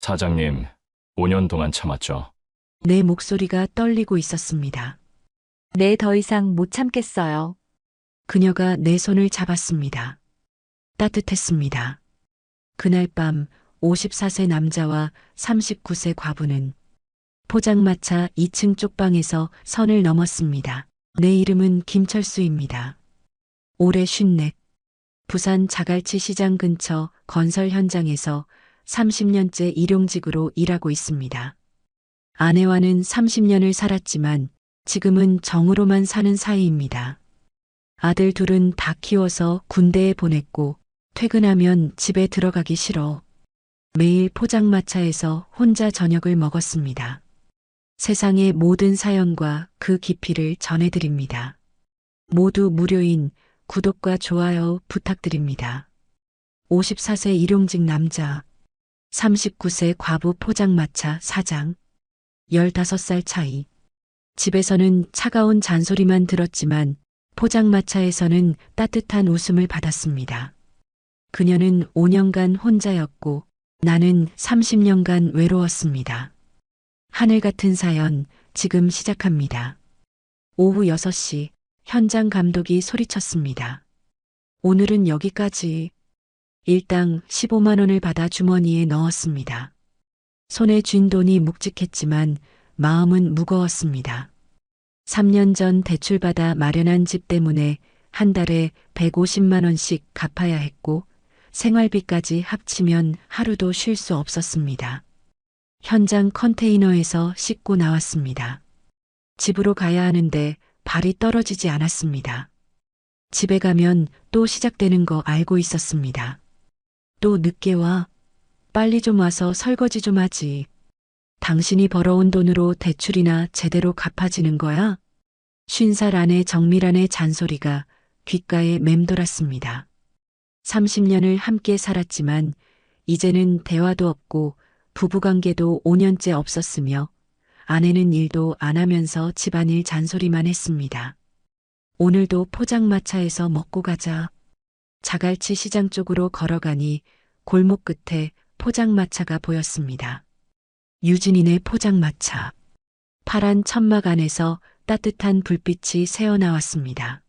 사장님, 5년 동안 참았죠. 내 목소리가 떨리고 있었습니다. 네, 더 이상 못 참겠어요. 그녀가 내 손을 잡았습니다. 따뜻했습니다. 그날 밤 54세 남자와 39세 과부는 포장마차 2층 쪽방에서 선을 넘었습니다. 내 이름은 김철수입니다. 올해 54. 부산 자갈치 시장 근처 건설 현장에서 30년째 일용직으로 일하고 있습니다. 아내와는 30년을 살았지만 지금은 정으로만 사는 사이입니다. 아들 둘은 다 키워서 군대에 보냈고 퇴근하면 집에 들어가기 싫어 매일 포장마차에서 혼자 저녁을 먹었습니다. 세상의 모든 사연과 그 깊이를 전해드립니다. 모두 무료인 구독과 좋아요 부탁드립니다. 54세 일용직 남자, 39세 과부 포장마차 사장, 15살 차이. 집에서는 차가운 잔소리만 들었지만 포장마차에서는 따뜻한 웃음을 받았습니다. 그녀는 5년간 혼자였고 나는 30년간 외로웠습니다. 하늘 같은 사연 지금 시작합니다. 오후 6시 현장 감독이 소리쳤습니다. 오늘은 여기까지. 일당 15만 원을 받아 주머니에 넣었습니다. 손에 쥔 돈이 묵직했지만 마음은 무거웠습니다. 3년 전 대출받아 마련한 집 때문에 한 달에 150만 원씩 갚아야 했고 생활비까지 합치면 하루도 쉴 수 없었습니다. 현장 컨테이너에서 씻고 나왔습니다. 집으로 가야 하는데 발이 떨어지지 않았습니다. 집에 가면 또 시작되는 거 알고 있었습니다. 또 늦게 와. 빨리 좀 와서 설거지 좀 하지. 당신이 벌어온 돈으로 대출이나 제대로 갚아지는 거야? 50살 안에 정밀한의 잔소리가 귓가에 맴돌았습니다. 30년을 함께 살았지만 이제는 대화도 없고 부부관계도 5년째 없었으며 아내는 일도 안 하면서 집안일 잔소리만 했습니다. 오늘도 포장마차에서 먹고 가자. 자갈치 시장 쪽으로 걸어가니 골목 끝에 포장마차가 보였습니다. 유진이네 포장마차. 파란 천막 안에서 따뜻한 불빛이 새어나왔습니다.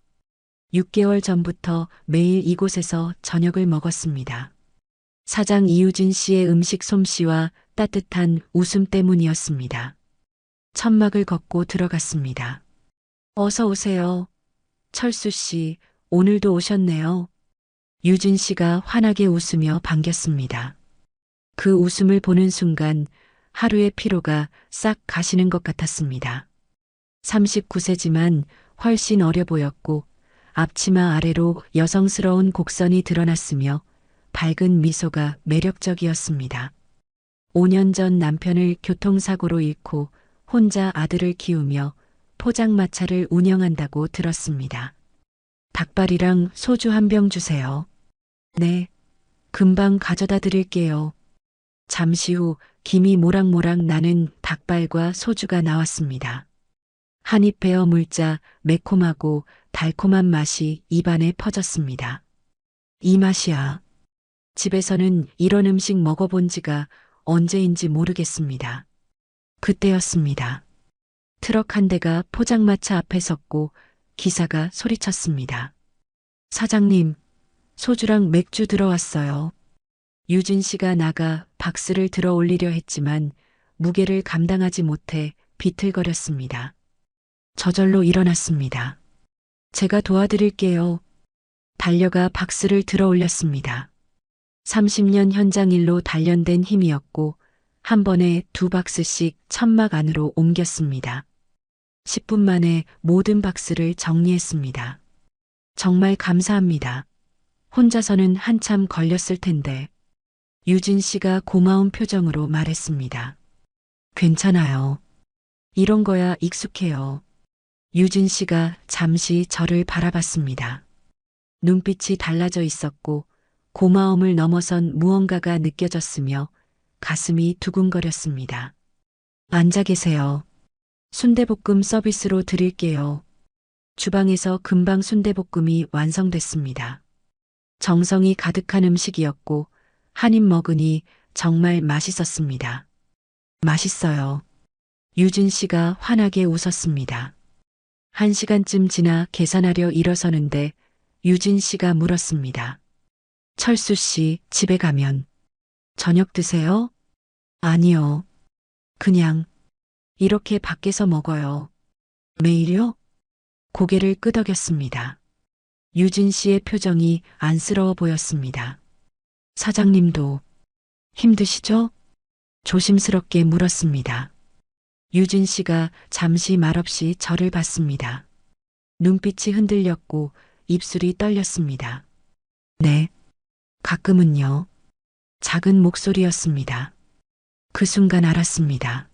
6개월 전부터 매일 이곳에서 저녁을 먹었습니다. 사장 이유진 씨의 음식 솜씨와 따뜻한 웃음 때문이었습니다. 천막을 걷고 들어갔습니다. 어서 오세요. 철수 씨, 오늘도 오셨네요. 유진 씨가 환하게 웃으며 반겼습니다. 그 웃음을 보는 순간 하루의 피로가 싹 가시는 것 같았습니다. 39세지만 훨씬 어려 보였고 앞치마 아래로 여성스러운 곡선이 드러났으며 밝은 미소가 매력적이었습니다. 5년 전 남편을 교통사고로 잃고 혼자 아들을 키우며 포장마차를 운영한다고 들었습니다. 닭발이랑 소주 한 병 주세요. 네, 금방 가져다 드릴게요. 잠시 후 김이 모락모락 나는 닭발과 소주가 나왔습니다. 한 입 베어 물자 매콤하고 달콤한 맛이 입안에 퍼졌습니다. 이 맛이야. 집에서는 이런 음식 먹어본 지가 언제인지 모르겠습니다. 그때였습니다. 트럭 한 대가 포장마차 앞에 섰고 기사가 소리쳤습니다. 사장님, 소주랑 맥주 들어왔어요. 유진 씨가 나가 박스를 들어 올리려 했지만 무게를 감당하지 못해 비틀거렸습니다. 저절로 일어났습니다. 제가 도와드릴게요. 달려가 박스를 들어 올렸습니다. 30년 현장 일로 단련된 힘이었고 한 번에 2박스씩 천막 안으로 옮겼습니다. 10분 만에 모든 박스를 정리했습니다. 정말 감사합니다. 혼자서는 한참 걸렸을 텐데. 유진 씨가 고마운 표정으로 말했습니다. 괜찮아요. 이런 거야 익숙해요. 유진 씨가 잠시 저를 바라봤습니다. 눈빛이 달라져 있었고 고마움을 넘어선 무언가가 느껴졌으며 가슴이 두근거렸습니다. 앉아 계세요. 순대볶음 서비스로 드릴게요. 주방에서 금방 순대볶음이 완성됐습니다. 정성이 가득한 음식이었고 한 입 먹으니 정말 맛있었습니다. 맛있어요. 유진 씨가 환하게 웃었습니다. 1시간쯤 지나 계산하려 일어서는데 유진 씨가 물었습니다. 철수 씨, 집에 가면 저녁 드세요? 아니요. 그냥 이렇게 밖에서 먹어요. 매일요? 고개를 끄덕였습니다. 유진 씨의 표정이 안쓰러워 보였습니다. 사장님도 힘드시죠? 조심스럽게 물었습니다. 유진 씨가 잠시 말없이 저를 봤습니다. 눈빛이 흔들렸고 입술이 떨렸습니다. 네, 가끔은요. 작은 목소리였습니다. 그 순간 알았습니다.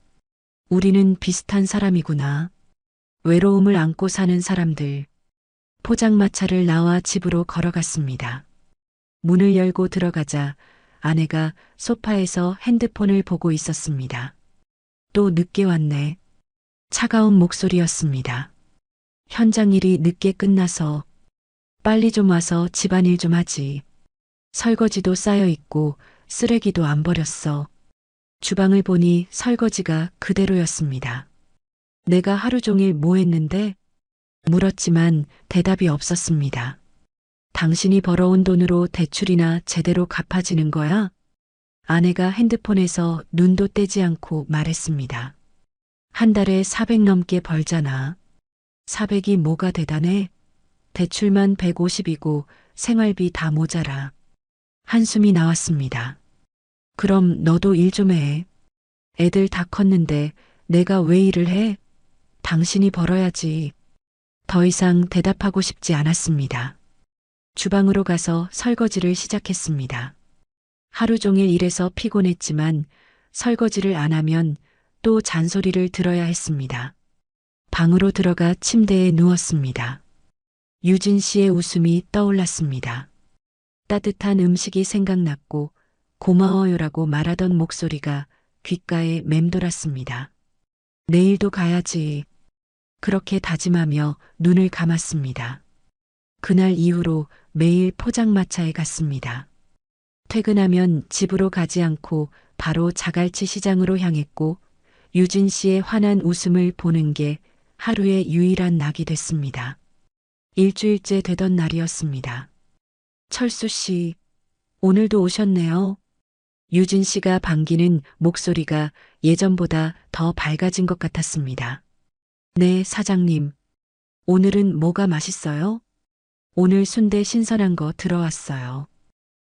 우리는 비슷한 사람이구나. 외로움을 안고 사는 사람들. 포장마차를 나와 집으로 걸어갔습니다. 문을 열고 들어가자 아내가 소파에서 핸드폰을 보고 있었습니다. 또 늦게 왔네. 차가운 목소리였습니다. 현장 일이 늦게 끝나서 빨리 좀 와서 집안일 좀 하지. 설거지도 쌓여 있고 쓰레기도 안 버렸어. 주방을 보니 설거지가 그대로였습니다. 내가 하루 종일 뭐 했는데? 물었지만 대답이 없었습니다. 당신이 벌어온 돈으로 대출이나 제대로 갚아지는 거야? 아내가 핸드폰에서 눈도 떼지 않고 말했습니다. 한 달에 400 넘게 벌잖아. 400이 뭐가 대단해? 대출만 150이고 생활비 다 모자라. 한숨이 나왔습니다. 그럼 너도 일 좀 해. 애들 다 컸는데 내가 왜 일을 해? 당신이 벌어야지. 더 이상 대답하고 싶지 않았습니다. 주방으로 가서 설거지를 시작했습니다. 하루 종일 일해서 피곤했지만 설거지를 안 하면 또 잔소리를 들어야 했습니다. 방으로 들어가 침대에 누웠습니다. 유진 씨의 웃음이 떠올랐습니다. 따뜻한 음식이 생각났고 고마워요라고 말하던 목소리가 귓가에 맴돌았습니다. 내일도 가야지. 그렇게 다짐하며 눈을 감았습니다. 그날 이후로 매일 포장마차에 갔습니다. 퇴근하면 집으로 가지 않고 바로 자갈치 시장으로 향했고 유진 씨의 환한 웃음을 보는 게 하루의 유일한 낙이 됐습니다. 일주일째 되던 날이었습니다. 철수 씨, 오늘도 오셨네요. 유진 씨가 반기는 목소리가 예전보다 더 밝아진 것 같았습니다. 네, 사장님. 오늘은 뭐가 맛있어요? 오늘 순대 신선한 거 들어왔어요.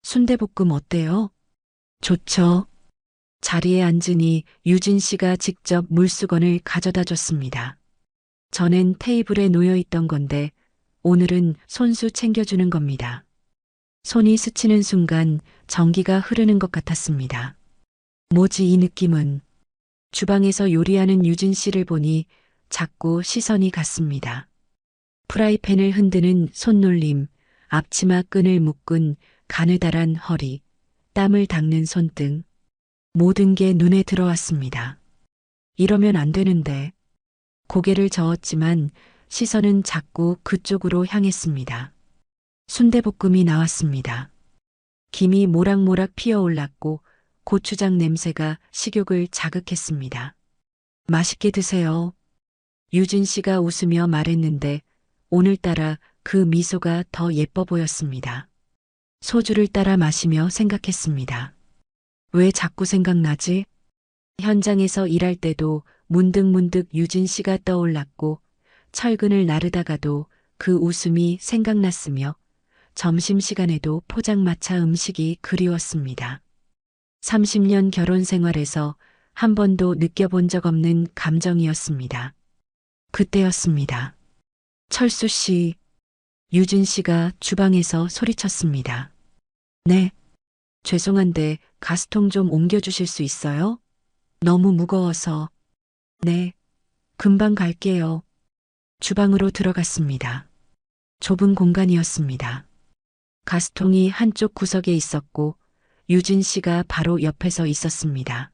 순대볶음 어때요? 좋죠. 자리에 앉으니 유진 씨가 직접 물수건을 가져다 줬습니다. 전엔 테이블에 놓여 있던 건데 오늘은 손수 챙겨주는 겁니다. 손이 스치는 순간 전기가 흐르는 것 같았습니다. 뭐지 이 느낌은? 주방에서 요리하는 유진 씨를 보니 자꾸 시선이 갔습니다. 프라이팬을 흔드는 손놀림, 앞치마 끈을 묶은 가느다란 허리, 땀을 닦는 손등. 모든 게 눈에 들어왔습니다. 이러면 안 되는데. 고개를 저었지만 시선은 자꾸 그쪽으로 향했습니다. 순대볶음이 나왔습니다. 김이 모락모락 피어올랐고 고추장 냄새가 식욕을 자극했습니다. 맛있게 드세요. 유진 씨가 웃으며 말했는데 오늘따라 그 미소가 더 예뻐 보였습니다. 소주를 따라 마시며 생각했습니다. 왜 자꾸 생각나지? 현장에서 일할 때도 문득문득 유진 씨가 떠올랐고 철근을 나르다가도 그 웃음이 생각났으며 점심시간에도 포장마차 음식이 그리웠습니다. 30년 결혼 생활에서 한 번도 느껴본 적 없는 감정이었습니다. 그때였습니다. 철수 씨, 유진 씨가 주방에서 소리쳤습니다. 네, 죄송한데 가스통 좀 옮겨주실 수 있어요? 너무 무거워서. 네, 금방 갈게요. 주방으로 들어갔습니다. 좁은 공간이었습니다. 가스통이 한쪽 구석에 있었고 유진 씨가 바로 옆에서 있었습니다.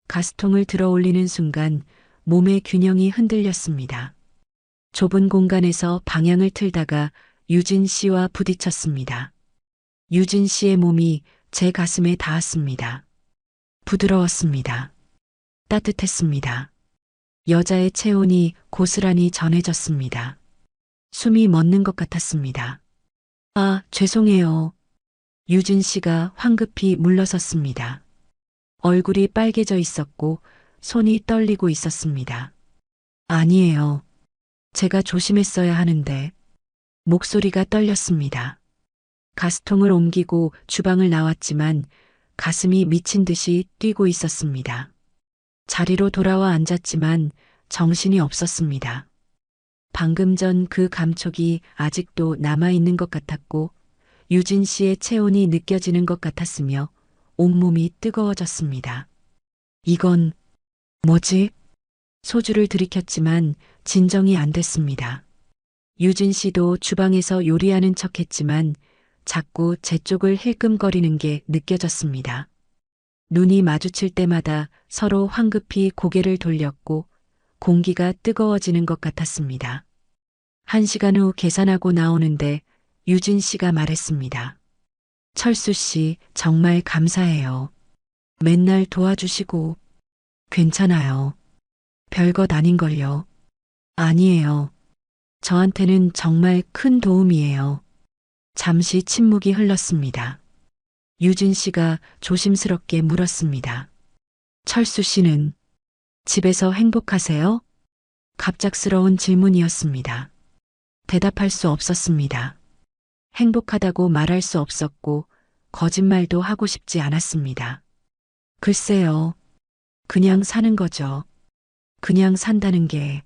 가스통을 들어 올리는 순간 몸의 균형이 흔들렸습니다. 좁은 공간에서 방향을 틀다가 유진 씨와 부딪혔습니다. 유진 씨의 몸이 제 가슴에 닿았습니다. 부드러웠습니다. 따뜻했습니다. 여자의 체온이 고스란히 전해졌습니다. 숨이 멎는 것 같았습니다. 아, 죄송해요. 유진 씨가 황급히 물러섰습니다. 얼굴이 빨개져 있었고 손이 떨리고 있었습니다. 아니에요. 제가 조심했어야 하는데. 목소리가 떨렸습니다. 가스통을 옮기고 주방을 나왔지만 가슴이 미친 듯이 뛰고 있었습니다. 자리로 돌아와 앉았지만 정신이 없었습니다. 방금 전 그 감촉이 아직도 남아있는 것 같았고 유진 씨의 체온이 느껴지는 것 같았으며 온몸이 뜨거워졌습니다. 이건 뭐지? 소주를 들이켰지만 진정이 안 됐습니다. 유진 씨도 주방에서 요리하는 척 했지만 자꾸 제 쪽을 힐끔거리는 게 느껴졌습니다. 눈이 마주칠 때마다 서로 황급히 고개를 돌렸고 공기가 뜨거워지는 것 같았습니다. 1시간 후 계산하고 나오는데 유진 씨가 말했습니다. 철수 씨, 정말 감사해요. 맨날 도와주시고. 괜찮아요. 별것 아닌걸요. 아니에요. 저한테는 정말 큰 도움이에요. 잠시 침묵이 흘렀습니다. 유진 씨가 조심스럽게 물었습니다. 철수 씨는 집에서 행복하세요? 갑작스러운 질문이었습니다. 대답할 수 없었습니다. 행복하다고 말할 수 없었고 거짓말도 하고 싶지 않았습니다. 글쎄요. 그냥 사는 거죠. 그냥 산다는 게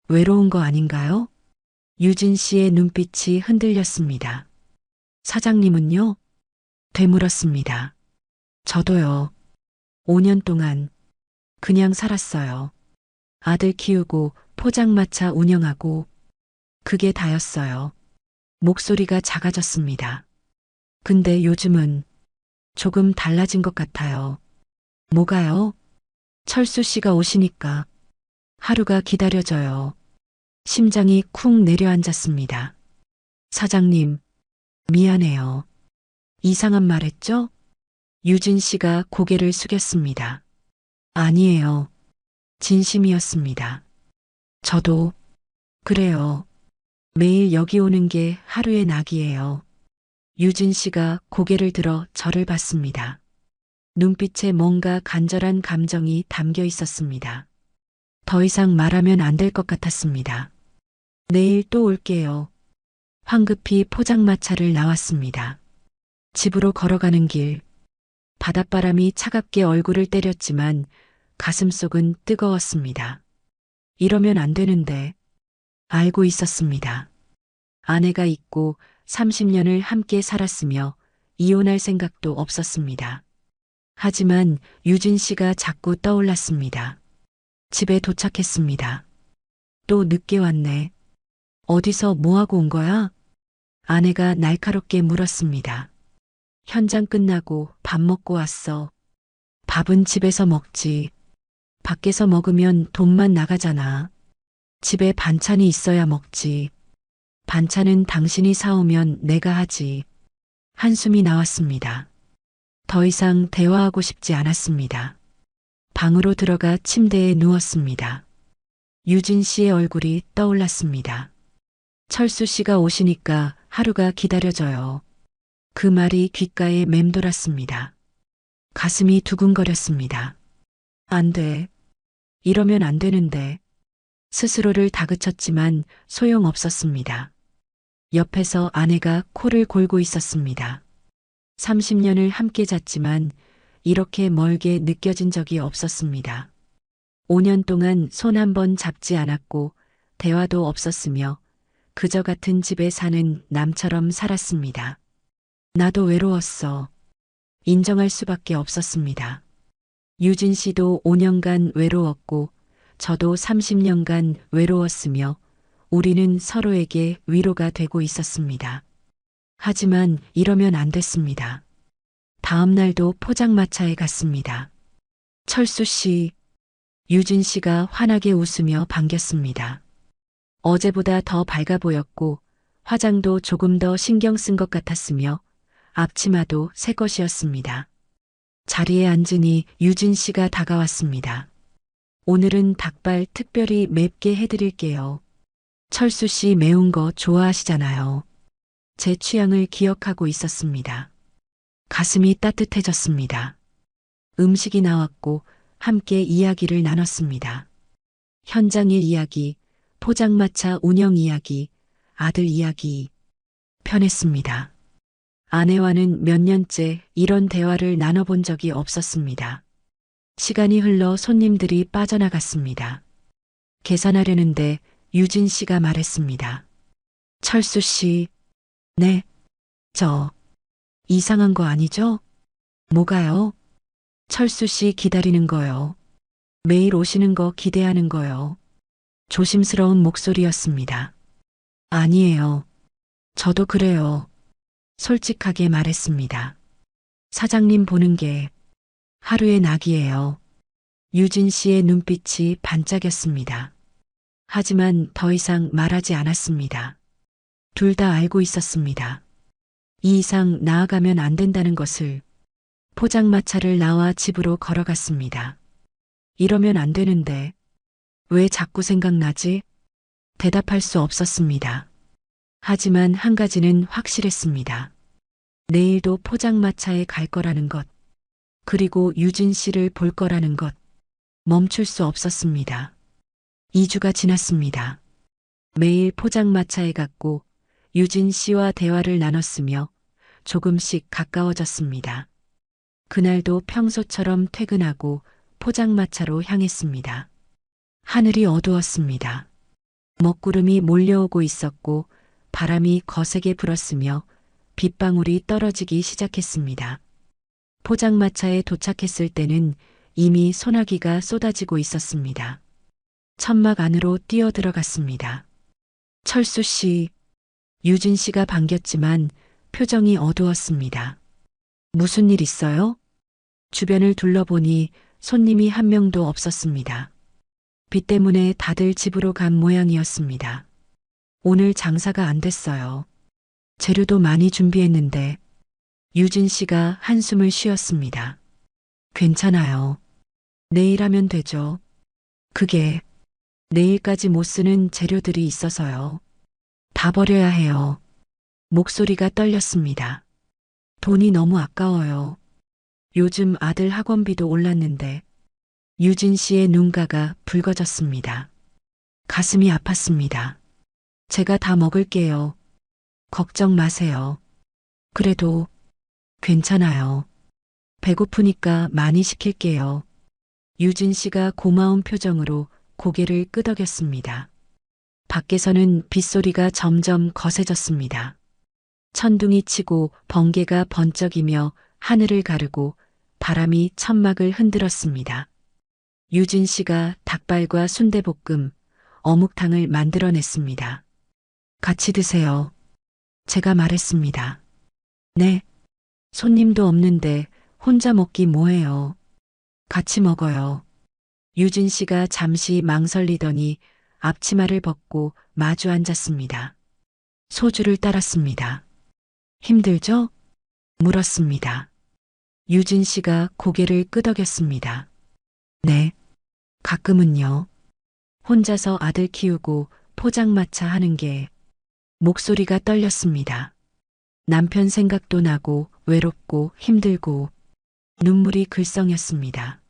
외로운 거 아닌가요? 유진 씨의 눈빛이 흔들렸습니다. 사장님은요? 되물었습니다. 저도요. 5년 동안 그냥 살았어요. 아들 키우고 포장마차 운영하고 그게 다였어요. 목소리가 작아졌습니다. 근데 요즘은 조금 달라진 것 같아요. 뭐가요? 철수 씨가 오시니까 하루가 기다려져요. 심장이 쿵 내려앉았습니다. 사장님, 미안해요. 이상한 말 했죠? 유진 씨가 고개를 숙였습니다. 아니에요. 진심이었습니다. 저도 그래요. 매일 여기 오는 게 하루의 낙이에요. 유진 씨가 고개를 들어 저를 봤습니다. 눈빛에 뭔가 간절한 감정이 담겨 있었습니다. 더 이상 말하면 안 될 것 같았습니다. 내일 또 올게요. 황급히 포장마차를 나왔습니다. 집으로 걸어가는 길, 바닷바람이 차갑게 얼굴을 때렸지만 가슴속은 뜨거웠습니다. 이러면 안 되는데 알고 있었습니다. 아내가 있고 30년을 함께 살았으며 이혼할 생각도 없었습니다. 하지만 유진 씨가 자꾸 떠올랐습니다. 집에 도착했습니다. 또 늦게 왔네. 어디서 뭐하고 온 거야? 아내가 날카롭게 물었습니다. 현장 끝나고 밥 먹고 왔어. 밥은 집에서 먹지. 밖에서 먹으면 돈만 나가잖아. 집에 반찬이 있어야 먹지. 반찬은 당신이 사오면 내가 하지. 한숨이 나왔습니다. 더 이상 대화하고 싶지 않았습니다. 방으로 들어가 침대에 누웠습니다. 유진 씨의 얼굴이 떠올랐습니다. 철수 씨가 오시니까 하루가 기다려져요. 그 말이 귓가에 맴돌았습니다. 가슴이 두근거렸습니다. 안 돼. 이러면 안 되는데. 스스로를 다그쳤지만 소용없었습니다. 옆에서 아내가 코를 골고 있었습니다. 30년을 함께 잤지만 이렇게 멀게 느껴진 적이 없었습니다. 5년 동안 손 한 번 잡지 않았고 대화도 없었으며 그저 같은 집에 사는 남처럼 살았습니다. 나도 외로웠어. 인정할 수밖에 없었습니다. 유진 씨도 5년간 외로웠고 저도 30년간 외로웠으며 우리는 서로에게 위로가 되고 있었습니다. 하지만 이러면 안 됐습니다. 다음 날도 포장마차에 갔습니다. 철수 씨, 유진 씨가 환하게 웃으며 반겼습니다. 어제보다 더 밝아 보였고 화장도 조금 더 신경 쓴 것 같았으며 앞치마도 새 것이었습니다. 자리에 앉으니 유진 씨가 다가왔습니다. 오늘은 닭발 특별히 맵게 해드릴게요. 철수 씨 매운 거 좋아하시잖아요. 제 취향을 기억하고 있었습니다. 가슴이 따뜻해졌습니다. 음식이 나왔고 함께 이야기를 나눴습니다. 현장 일 이야기, 포장마차 운영 이야기, 아들 이야기. 편했습니다. 아내와는 몇 년째 이런 대화를 나눠본 적이 없었습니다. 시간이 흘러 손님들이 빠져나갔습니다. 계산하려는데 유진 씨가 말했습니다. 철수 씨, 네, 저, 이상한 거 아니죠? 뭐가요? 철수 씨 기다리는 거요. 매일 오시는 거 기대하는 거요. 조심스러운 목소리였습니다. 아니에요. 저도 그래요. 솔직하게 말했습니다. 사장님 보는 게 하루의 낙이에요. 유진 씨의 눈빛이 반짝였습니다. 하지만 더 이상 말하지 않았습니다. 둘 다 알고 있었습니다. 이 이상 나아가면 안 된다는 것을. 포장마차를 나와 집으로 걸어갔습니다. 이러면 안 되는데 왜 자꾸 생각나지? 대답할 수 없었습니다. 하지만 한 가지는 확실했습니다. 내일도 포장마차에 갈 거라는 것, 그리고 유진 씨를 볼 거라는 것, 멈출 수 없었습니다. 2주가 지났습니다. 매일 포장마차에 갔고 유진 씨와 대화를 나눴으며 조금씩 가까워졌습니다. 그날도 평소처럼 퇴근하고 포장마차로 향했습니다. 하늘이 어두웠습니다. 먹구름이 몰려오고 있었고 바람이 거세게 불었으며 빗방울이 떨어지기 시작했습니다. 포장마차에 도착했을 때는 이미 소나기가 쏟아지고 있었습니다. 천막 안으로 뛰어들어갔습니다. 철수 씨, 유진 씨가 반겼지만 표정이 어두웠습니다. 무슨 일 있어요? 주변을 둘러보니 손님이 한 명도 없었습니다. 비 때문에 다들 집으로 간 모양이었습니다. 오늘 장사가 안 됐어요. 재료도 많이 준비했는데 유진 씨가 한숨을 쉬었습니다. 괜찮아요. 내일 하면 되죠. 그게 내일까지 못 쓰는 재료들이 있어서요. 다 버려야 해요. 목소리가 떨렸습니다. 돈이 너무 아까워요. 요즘 아들 학원비도 올랐는데 유진 씨의 눈가가 붉어졌습니다. 가슴이 아팠습니다. 제가 다 먹을게요. 걱정 마세요. 그래도 괜찮아요. 배고프니까 많이 시킬게요. 유진 씨가 고마운 표정으로 고개를 끄덕였습니다. 밖에서는 빗소리가 점점 거세졌습니다. 천둥이 치고 번개가 번쩍이며 하늘을 가르고 바람이 천막을 흔들었습니다. 유진 씨가 닭발과 순대볶음, 어묵탕을 만들어냈습니다. 같이 드세요. 제가 말했습니다. 네. 손님도 없는데 혼자 먹기 뭐해요. 같이 먹어요. 유진 씨가 잠시 망설이더니 앞치마를 벗고 마주 앉았습니다. 소주를 따랐습니다. 힘들죠? 물었습니다. 유진 씨가 고개를 끄덕였습니다. 네. 가끔은요. 혼자서 아들 키우고 포장마차 하는 게 목소리가 떨렸습니다. 남편 생각도 나고 외롭고 힘들고 눈물이 글썽였습니다.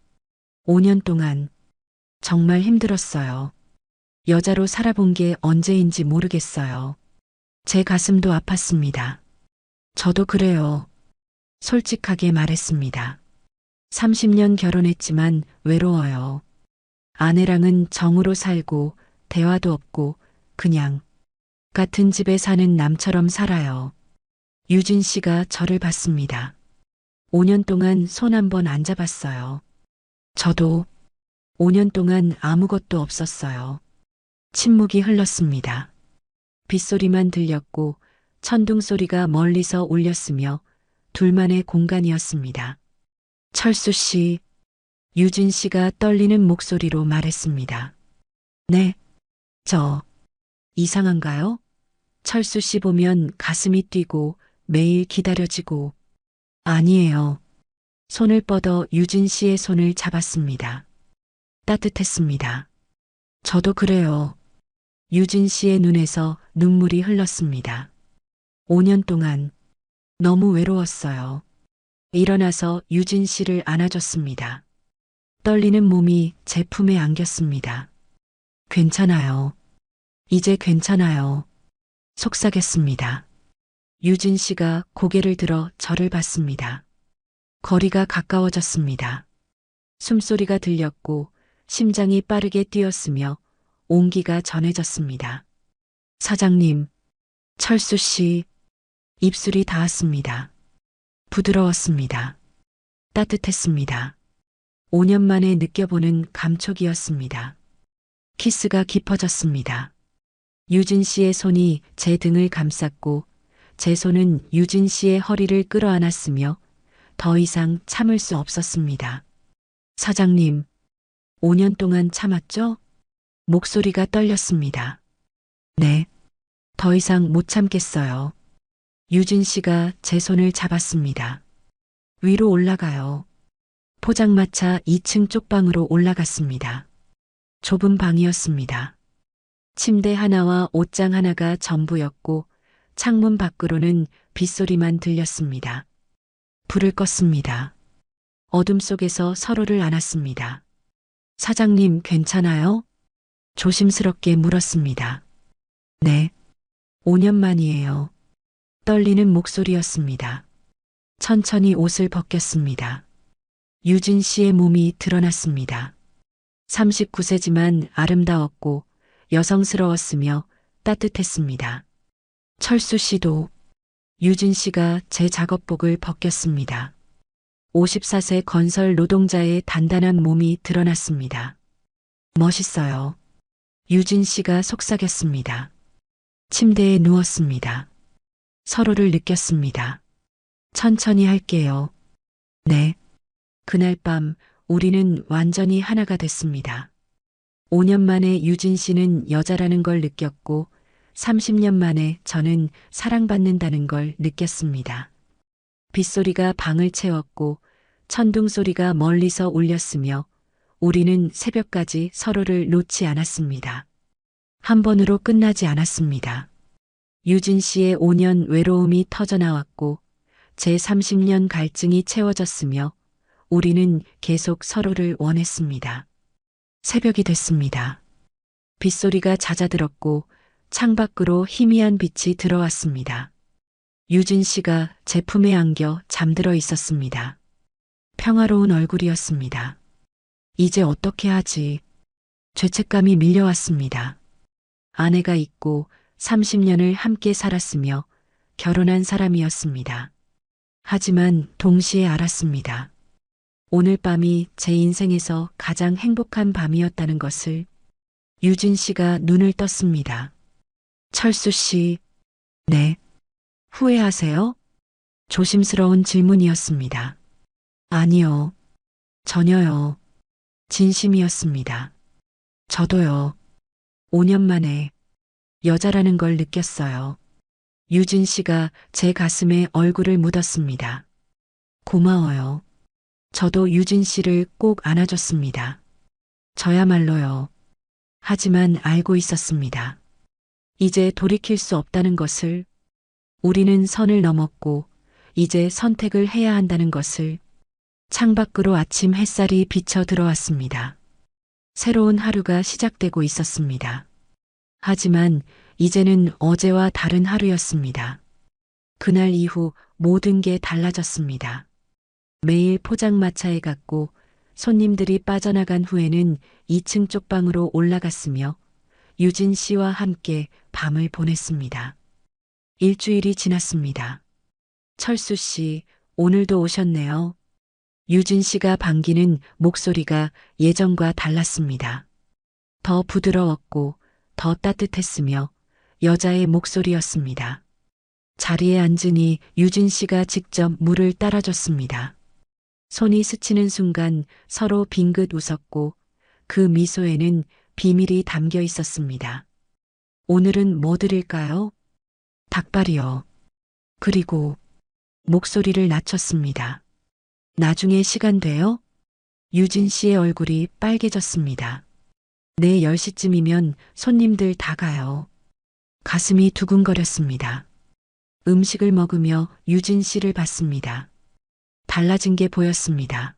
5년 동안 정말 힘들었어요. 여자로 살아본 게 언제인지 모르겠어요. 제 가슴도 아팠습니다. 저도 그래요. 솔직하게 말했습니다. 30년 결혼했지만 외로워요. 아내랑은 정으로 살고 대화도 없고 그냥 같은 집에 사는 남처럼 살아요. 유진 씨가 저를 봤습니다. 5년 동안 손 한 번 안 잡았어요. 저도 5년 동안 아무것도 없었어요. 침묵이 흘렀습니다. 빗소리만 들렸고 천둥 소리가 멀리서 울렸으며 둘만의 공간이었습니다. 철수 씨, 유진 씨가 떨리는 목소리로 말했습니다. 네, 저 이상한가요? 철수 씨 보면 가슴이 뛰고 매일 기다려지고 아니에요. 손을 뻗어 유진 씨의 손을 잡았습니다. 따뜻했습니다. 저도 그래요. 유진 씨의 눈에서 눈물이 흘렀습니다. 5년 동안 너무 외로웠어요. 일어나서 유진 씨를 안아줬습니다. 떨리는 몸이 제 품에 안겼습니다. 괜찮아요. 이제 괜찮아요. 속삭였습니다. 유진 씨가 고개를 들어 저를 봤습니다. 거리가 가까워졌습니다. 숨소리가 들렸고 심장이 빠르게 뛰었으며 온기가 전해졌습니다. 사장님, 철수 씨, 입술이 닿았습니다. 부드러웠습니다. 따뜻했습니다. 5년 만에 느껴보는 감촉이었습니다. 키스가 깊어졌습니다. 유진 씨의 손이 제 등을 감쌌고 제 손은 유진 씨의 허리를 끌어안았으며 더 이상 참을 수 없었습니다. 사장님, 5년 동안 참았죠? 목소리가 떨렸습니다. 네, 더 이상 못 참겠어요. 유진 씨가 제 손을 잡았습니다. 위로 올라가요. 포장마차 2층 쪽방으로 올라갔습니다. 좁은 방이었습니다. 침대 하나와 옷장 하나가 전부였고 창문 밖으로는 빗소리만 들렸습니다. 불을 껐습니다. 어둠 속에서 서로를 안았습니다. 사장님 괜찮아요? 조심스럽게 물었습니다. 네, 5년 만이에요. 떨리는 목소리였습니다. 천천히 옷을 벗겼습니다. 유진 씨의 몸이 드러났습니다. 39세지만 아름다웠고 여성스러웠으며 따뜻했습니다. 철수 씨도 유진 씨가 제 작업복을 벗겼습니다. 54세 건설 노동자의 단단한 몸이 드러났습니다. 멋있어요. 유진 씨가 속삭였습니다. 침대에 누웠습니다. 서로를 느꼈습니다. 천천히 할게요. 네. 그날 밤 우리는 완전히 하나가 됐습니다. 5년 만에 유진 씨는 여자라는 걸 느꼈고 30년 만에 저는 사랑받는다는 걸 느꼈습니다. 빗소리가 방을 채웠고 천둥 소리가 멀리서 울렸으며 우리는 새벽까지 서로를 놓지 않았습니다. 한 번으로 끝나지 않았습니다. 유진 씨의 5년 외로움이 터져나왔고 제 30년 갈증이 채워졌으며 우리는 계속 서로를 원했습니다. 새벽이 됐습니다. 빗소리가 잦아들었고 창밖으로 희미한 빛이 들어왔습니다. 유진 씨가 제 품에 안겨 잠들어 있었습니다. 평화로운 얼굴이었습니다. 이제 어떻게 하지? 죄책감이 밀려왔습니다. 아내가 있고 30년을 함께 살았으며 결혼한 사람이었습니다. 하지만 동시에 알았습니다. 오늘 밤이 제 인생에서 가장 행복한 밤이었다는 것을. 유진 씨가 눈을 떴습니다. 철수 씨, 네. 후회하세요? 조심스러운 질문이었습니다. 아니요. 전혀요. 진심이었습니다. 저도요. 5년 만에 여자라는 걸 느꼈어요. 유진 씨가 제 가슴에 얼굴을 묻었습니다. 고마워요. 저도 유진 씨를 꼭 안아줬습니다. 저야말로요. 하지만 알고 있었습니다. 이제 돌이킬 수 없다는 것을. 우리는 선을 넘었고 이제 선택을 해야 한다는 것을. 창밖으로 아침 햇살이 비쳐 들어왔습니다. 새로운 하루가 시작되고 있었습니다. 하지만 이제는 어제와 다른 하루였습니다. 그날 이후 모든 게 달라졌습니다. 매일 포장마차에 갔고 손님들이 빠져나간 후에는 2층 쪽방으로 올라갔으며 유진 씨와 함께 밤을 보냈습니다. 일주일이 지났습니다. 철수 씨, 오늘도 오셨네요. 유진 씨가 반기는 목소리가 예전과 달랐습니다. 더 부드러웠고 더 따뜻했으며 여자의 목소리였습니다. 자리에 앉으니 유진 씨가 직접 물을 따라줬습니다. 손이 스치는 순간 서로 빙긋 웃었고 그 미소에는 비밀이 담겨 있었습니다. 오늘은 뭐 드릴까요? 닭발이요. 그리고 목소리를 낮췄습니다. 나중에 시간 돼요? 유진 씨의 얼굴이 빨개졌습니다. 네, 10시쯤이면 손님들 다 가요. 가슴이 두근거렸습니다. 음식을 먹으며 유진 씨를 봤습니다. 달라진 게 보였습니다.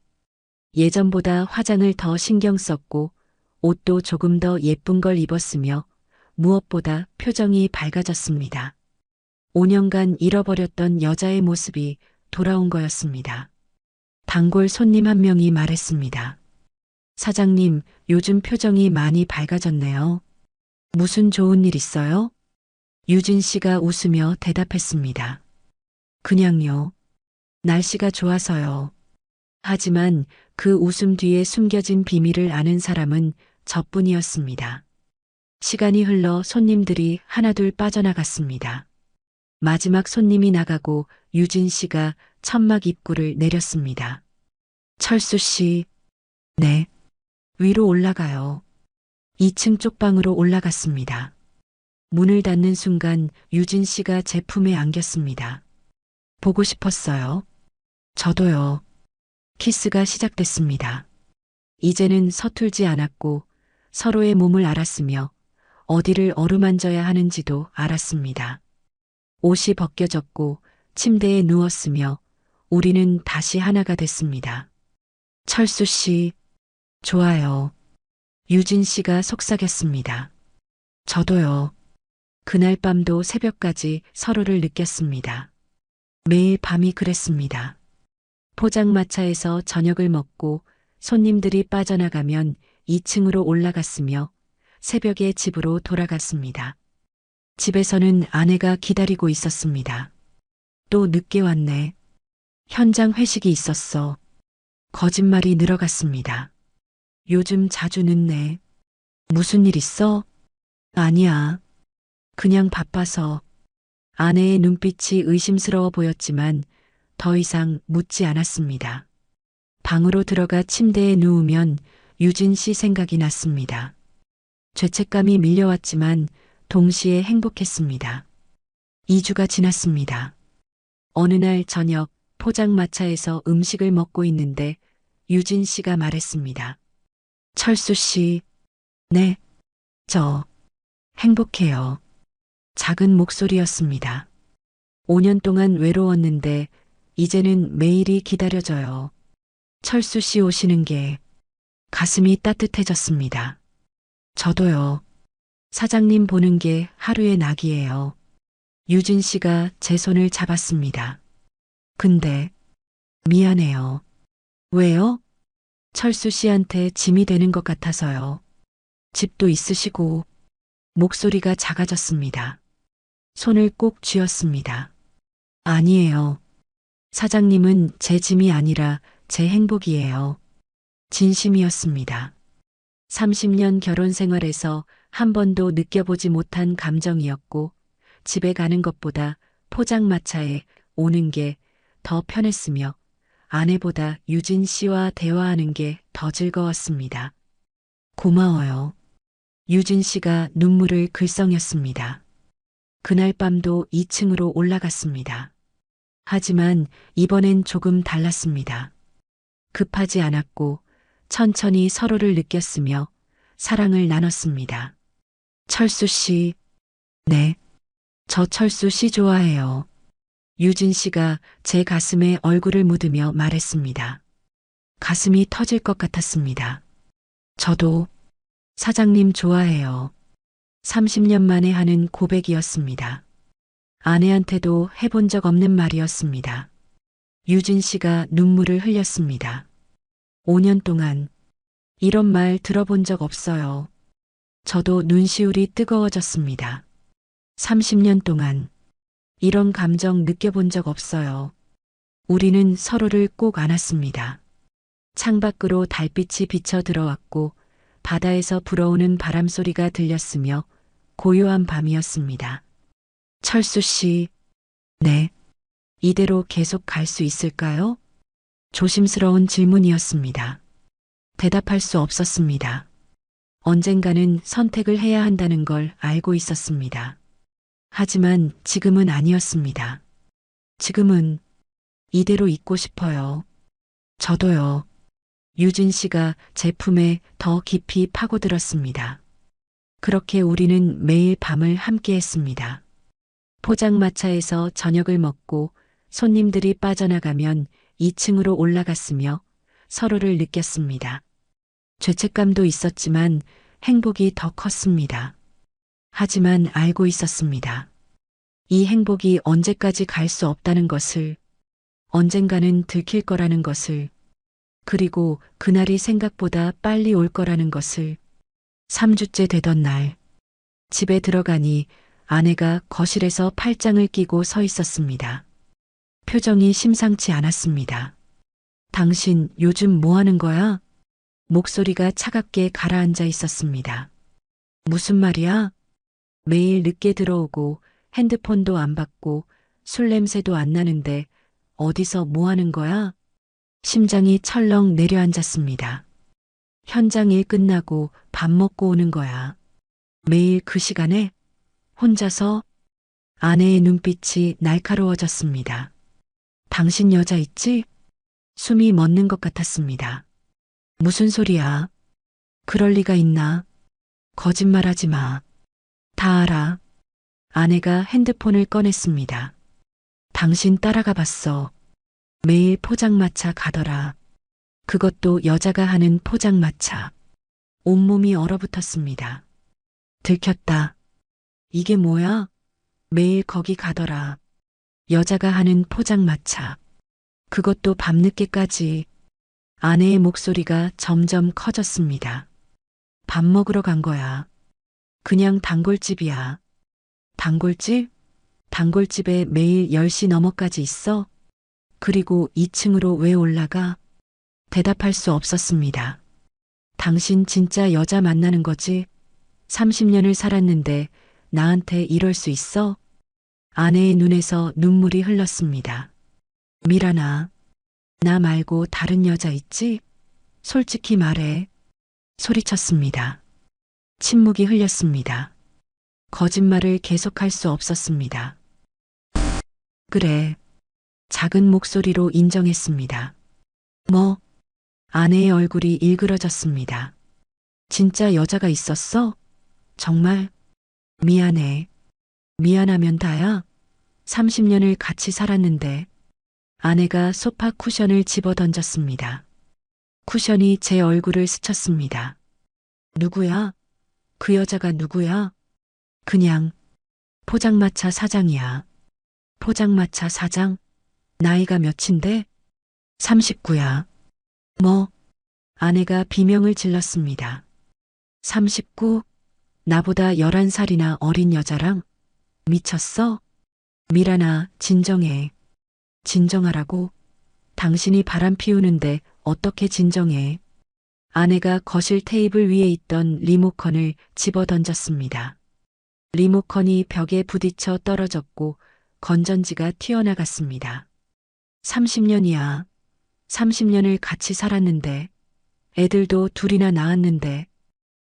예전보다 화장을 더 신경 썼고 옷도 조금 더 예쁜 걸 입었으며 무엇보다 표정이 밝아졌습니다. 5년간 잃어버렸던 여자의 모습이 돌아온 거였습니다. 단골 손님 한 명이 말했습니다. 사장님, 요즘 표정이 많이 밝아졌네요. 무슨 좋은 일 있어요? 유진 씨가 웃으며 대답했습니다. 그냥요. 날씨가 좋아서요. 하지만 그 웃음 뒤에 숨겨진 비밀을 아는 사람은 저뿐이었습니다. 시간이 흘러 손님들이 하나둘 빠져나갔습니다. 마지막 손님이 나가고 유진 씨가 천막 입구를 내렸습니다. 철수 씨, 네. 위로 올라가요. 2층 쪽방으로 올라갔습니다. 문을 닫는 순간 유진 씨가 제 품에 안겼습니다. 보고 싶었어요. 저도요. 키스가 시작됐습니다. 이제는 서툴지 않았고 서로의 몸을 알았으며 어디를 어루만져야 하는지도 알았습니다. 옷이 벗겨졌고 침대에 누웠으며 우리는 다시 하나가 됐습니다. 철수 씨, 좋아요. 유진 씨가 속삭였습니다. 저도요. 그날 밤도 새벽까지 서로를 느꼈습니다. 매일 밤이 그랬습니다. 포장마차에서 저녁을 먹고 손님들이 빠져나가면 2층으로 올라갔으며 새벽에 집으로 돌아갔습니다. 집에서는 아내가 기다리고 있었습니다. 또 늦게 왔네. 현장 회식이 있었어. 거짓말이 늘어갔습니다. 요즘 자주 늦네. 무슨 일 있어? 아니야. 그냥 바빠서. 아내의 눈빛이 의심스러워 보였지만 더 이상 묻지 않았습니다. 방으로 들어가 침대에 누우면 유진 씨 생각이 났습니다. 죄책감이 밀려왔지만 동시에 행복했습니다. 2주가 지났습니다. 어느 날 저녁 포장마차에서 음식을 먹고 있는데 유진 씨가 말했습니다. 철수 씨, 네, 저 행복해요. 작은 목소리였습니다. 5년 동안 외로웠는데 이제는 매일이 기다려져요. 철수 씨 오시는 게 가슴이 따뜻해졌습니다. 저도요. 사장님 보는 게 하루의 낙이에요. 유진 씨가 제 손을 잡았습니다. 근데 미안해요. 왜요? 철수 씨한테 짐이 되는 것 같아서요. 집도 있으시고 목소리가 작아졌습니다. 손을 꼭 쥐었습니다. 아니에요. 사장님은 제 짐이 아니라 제 행복이에요. 진심이었습니다. 30년 결혼 생활에서 한 번도 느껴보지 못한 감정이었고 집에 가는 것보다 포장마차에 오는 게 더 편했으며 아내보다 유진 씨와 대화하는 게 더 즐거웠습니다. 고마워요. 유진 씨가 눈물을 글썽였습니다. 그날 밤도 2층으로 올라갔습니다. 하지만 이번엔 조금 달랐습니다. 급하지 않았고 천천히 서로를 느꼈으며 사랑을 나눴습니다. 철수 씨, 네, 저 철수 씨 좋아해요. 유진 씨가 제 가슴에 얼굴을 묻으며 말했습니다. 가슴이 터질 것 같았습니다. 저도 사장님 좋아해요. 30년 만에 하는 고백이었습니다. 아내한테도 해본 적 없는 말이었습니다. 유진 씨가 눈물을 흘렸습니다. 5년 동안 이런 말 들어본 적 없어요. 저도 눈시울이 뜨거워졌습니다. 30년 동안 이런 감정 느껴본 적 없어요. 우리는 서로를 꼭 안았습니다. 창밖으로 달빛이 비쳐 들어왔고 바다에서 불어오는 바람 소리가 들렸으며 고요한 밤이었습니다. 철수 씨, 네. 이대로 계속 갈 수 있을까요? 조심스러운 질문이었습니다. 대답할 수 없었습니다. 언젠가는 선택을 해야 한다는 걸 알고 있었습니다. 하지만 지금은 아니었습니다. 지금은 이대로 있고 싶어요. 저도요. 유진 씨가 제품에 더 깊이 파고들었습니다. 그렇게 우리는 매일 밤을 함께 했습니다. 포장마차에서 저녁을 먹고 손님들이 빠져나가면 2층으로 올라갔으며 서로를 느꼈습니다. 죄책감도 있었지만 행복이 더 컸습니다. 하지만 알고 있었습니다. 이 행복이 언제까지 갈 수 없다는 것을, 언젠가는 들킬 거라는 것을, 그리고 그날이 생각보다 빨리 올 거라는 것을. 3주째 되던 날, 집에 들어가니 아내가 거실에서 팔짱을 끼고 서 있었습니다. 표정이 심상치 않았습니다. 당신 요즘 뭐 하는 거야? 목소리가 차갑게 가라앉아 있었습니다. 무슨 말이야? 매일 늦게 들어오고 핸드폰도 안 받고 술 냄새도 안 나는데 어디서 뭐 하는 거야? 심장이 철렁 내려앉았습니다. 현장 일 끝나고 밥 먹고 오는 거야. 매일 그 시간에 혼자서. 아내의 눈빛이 날카로워졌습니다. 당신 여자 있지? 숨이 멎는 것 같았습니다. 무슨 소리야? 그럴 리가 있나? 거짓말하지 마. 다 알아. 아내가 핸드폰을 꺼냈습니다. 당신 따라가 봤어. 매일 포장마차 가더라. 그것도 여자가 하는 포장마차. 온몸이 얼어붙었습니다. 들켰다. 이게 뭐야? 매일 거기 가더라. 여자가 하는 포장마차. 그것도 밤늦게까지. 아내의 목소리가 점점 커졌습니다. 밥 먹으러 간 거야. 그냥 단골집이야. 단골집? 단골집에 매일 10시 넘어까지 있어? 그리고 2층으로 왜 올라가? 대답할 수 없었습니다. 당신 진짜 여자 만나는 거지? 30년을 살았는데 나한테 이럴 수 있어? 아내의 눈에서 눈물이 흘렀습니다. 미란아, 나 말고 다른 여자 있지? 솔직히 말해. 소리쳤습니다. 침묵이 흘렸습니다. 거짓말을 계속할 수 없었습니다. 그래. 작은 목소리로 인정했습니다. 뭐? 아내의 얼굴이 일그러졌습니다. 진짜 여자가 있었어? 정말? 미안해. 미안하면 다야. 30년을 같이 살았는데. 아내가 소파 쿠션을 집어 던졌습니다. 쿠션이 제 얼굴을 스쳤습니다. 누구야? 그 여자가 누구야? 그냥 포장마차 사장이야. 포장마차 사장? 나이가 몇인데? 39야. 뭐? 아내가 비명을 질렀습니다. 39? 나보다 11살이나 어린 여자랑? 미쳤어? 미란아, 진정해. 진정하라고? 당신이 바람 피우는데 어떻게 진정해? 아내가 거실 테이블 위에 있던 리모컨을 집어 던졌습니다. 리모컨이 벽에 부딪혀 떨어졌고 건전지가 튀어나갔습니다. 30년이야. 30년을 같이 살았는데, 애들도 둘이나 낳았는데,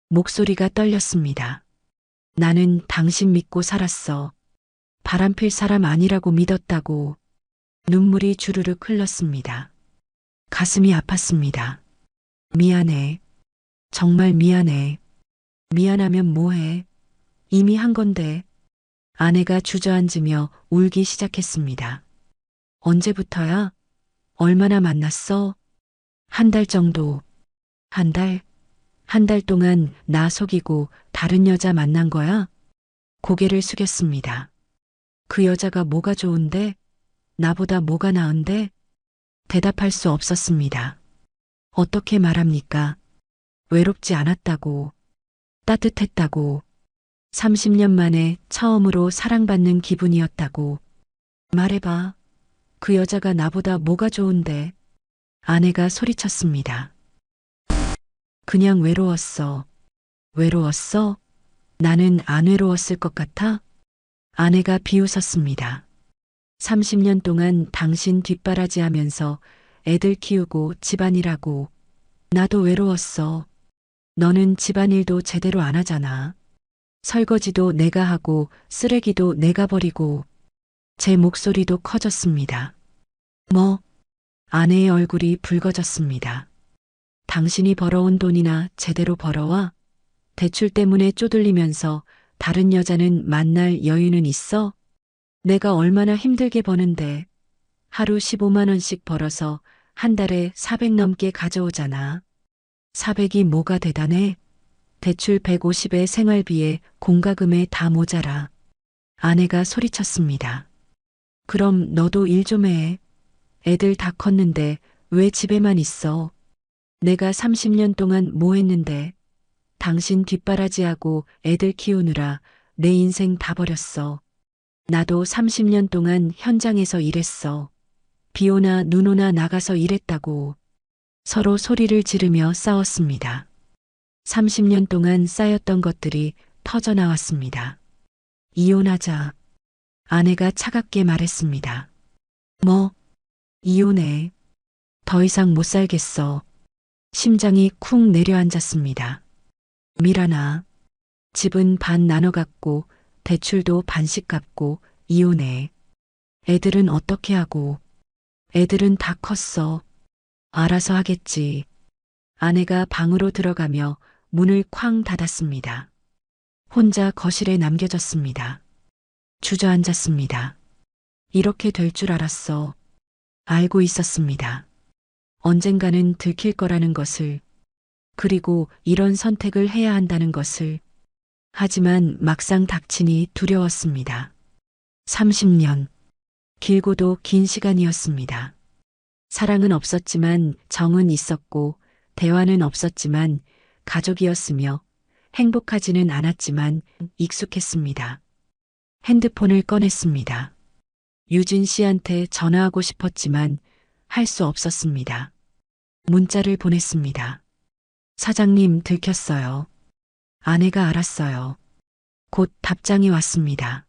목소리가 떨렸습니다. 나는 당신 믿고 살았어. 바람필 사람 아니라고 믿었다고. 눈물이 주르륵 흘렀습니다. 가슴이 아팠습니다. 미안해. 정말 미안해. 미안하면 뭐해? 이미 한 건데. 아내가 주저앉으며 울기 시작했습니다. 언제부터야? 얼마나 만났어? 한 달 정도. 한 달? 한 달 동안 나 속이고 다른 여자 만난 거야? 고개를 숙였습니다. 그 여자가 뭐가 좋은데? 나보다 뭐가 나은데? 대답할 수 없었습니다. 어떻게 말합니까? 외롭지 않았다고. 따뜻했다고. 30년 만에 처음으로 사랑받는 기분이었다고. 말해봐. 그 여자가 나보다 뭐가 좋은데? 아내가 소리쳤습니다. 그냥 외로웠어. 외로웠어? 나는 안 외로웠을 것 같아? 아내가 비웃었습니다. 30년 동안 당신 뒷바라지 하면서 애들 키우고 집안일하고. 나도 외로웠어. 너는 집안일도 제대로 안 하잖아. 설거지도 내가 하고 쓰레기도 내가 버리고. 제 목소리도 커졌습니다. 뭐? 아내의 얼굴이 붉어졌습니다. 당신이 벌어온 돈이나 제대로 벌어와? 대출 때문에 쪼들리면서 다른 여자는 만날 여유는 있어? 내가 얼마나 힘들게 버는데 하루 15만 원씩 벌어서 한 달에 400 넘게 가져오잖아. 400이 뭐가 대단해? 대출 150에 생활비에 공과금에 다 모자라. 아내가 소리쳤습니다. 그럼 너도 일 좀 해. 애들 다 컸는데 왜 집에만 있어? 내가 30년 동안 뭐 했는데? 당신 뒷바라지하고 애들 키우느라 내 인생 다 버렸어. 나도 30년 동안 현장에서 일했어. 비 오나 눈 오나 나가서 일했다고. 서로 소리를 지르며 싸웠습니다. 30년 동안 쌓였던 것들이 터져 나왔습니다. 이혼하자. 아내가 차갑게 말했습니다. 뭐? 이혼해. 더 이상 못 살겠어. 심장이 쿵 내려앉았습니다. 미란아. 집은 반 나눠 갖고 대출도 반씩 갚고 이혼해. 애들은 어떻게 하고? 애들은 다 컸어. 알아서 하겠지. 아내가 방으로 들어가며 문을 쾅 닫았습니다. 혼자 거실에 남겨졌습니다. 주저앉았습니다. 이렇게 될 줄 알았어. 알고 있었습니다. 언젠가는 들킬 거라는 것을, 그리고 이런 선택을 해야 한다는 것을. 하지만 막상 닥치니 두려웠습니다. 30년. 길고도 긴 시간이었습니다. 사랑은 없었지만 정은 있었고, 대화는 없었지만 가족이었으며, 행복하지는 않았지만 익숙했습니다. 핸드폰을 꺼냈습니다. 유진 씨한테 전화하고 싶었지만 할 수 없었습니다. 문자를 보냈습니다. 사장님 들켰어요. 아내가 알았어요. 곧 답장이 왔습니다.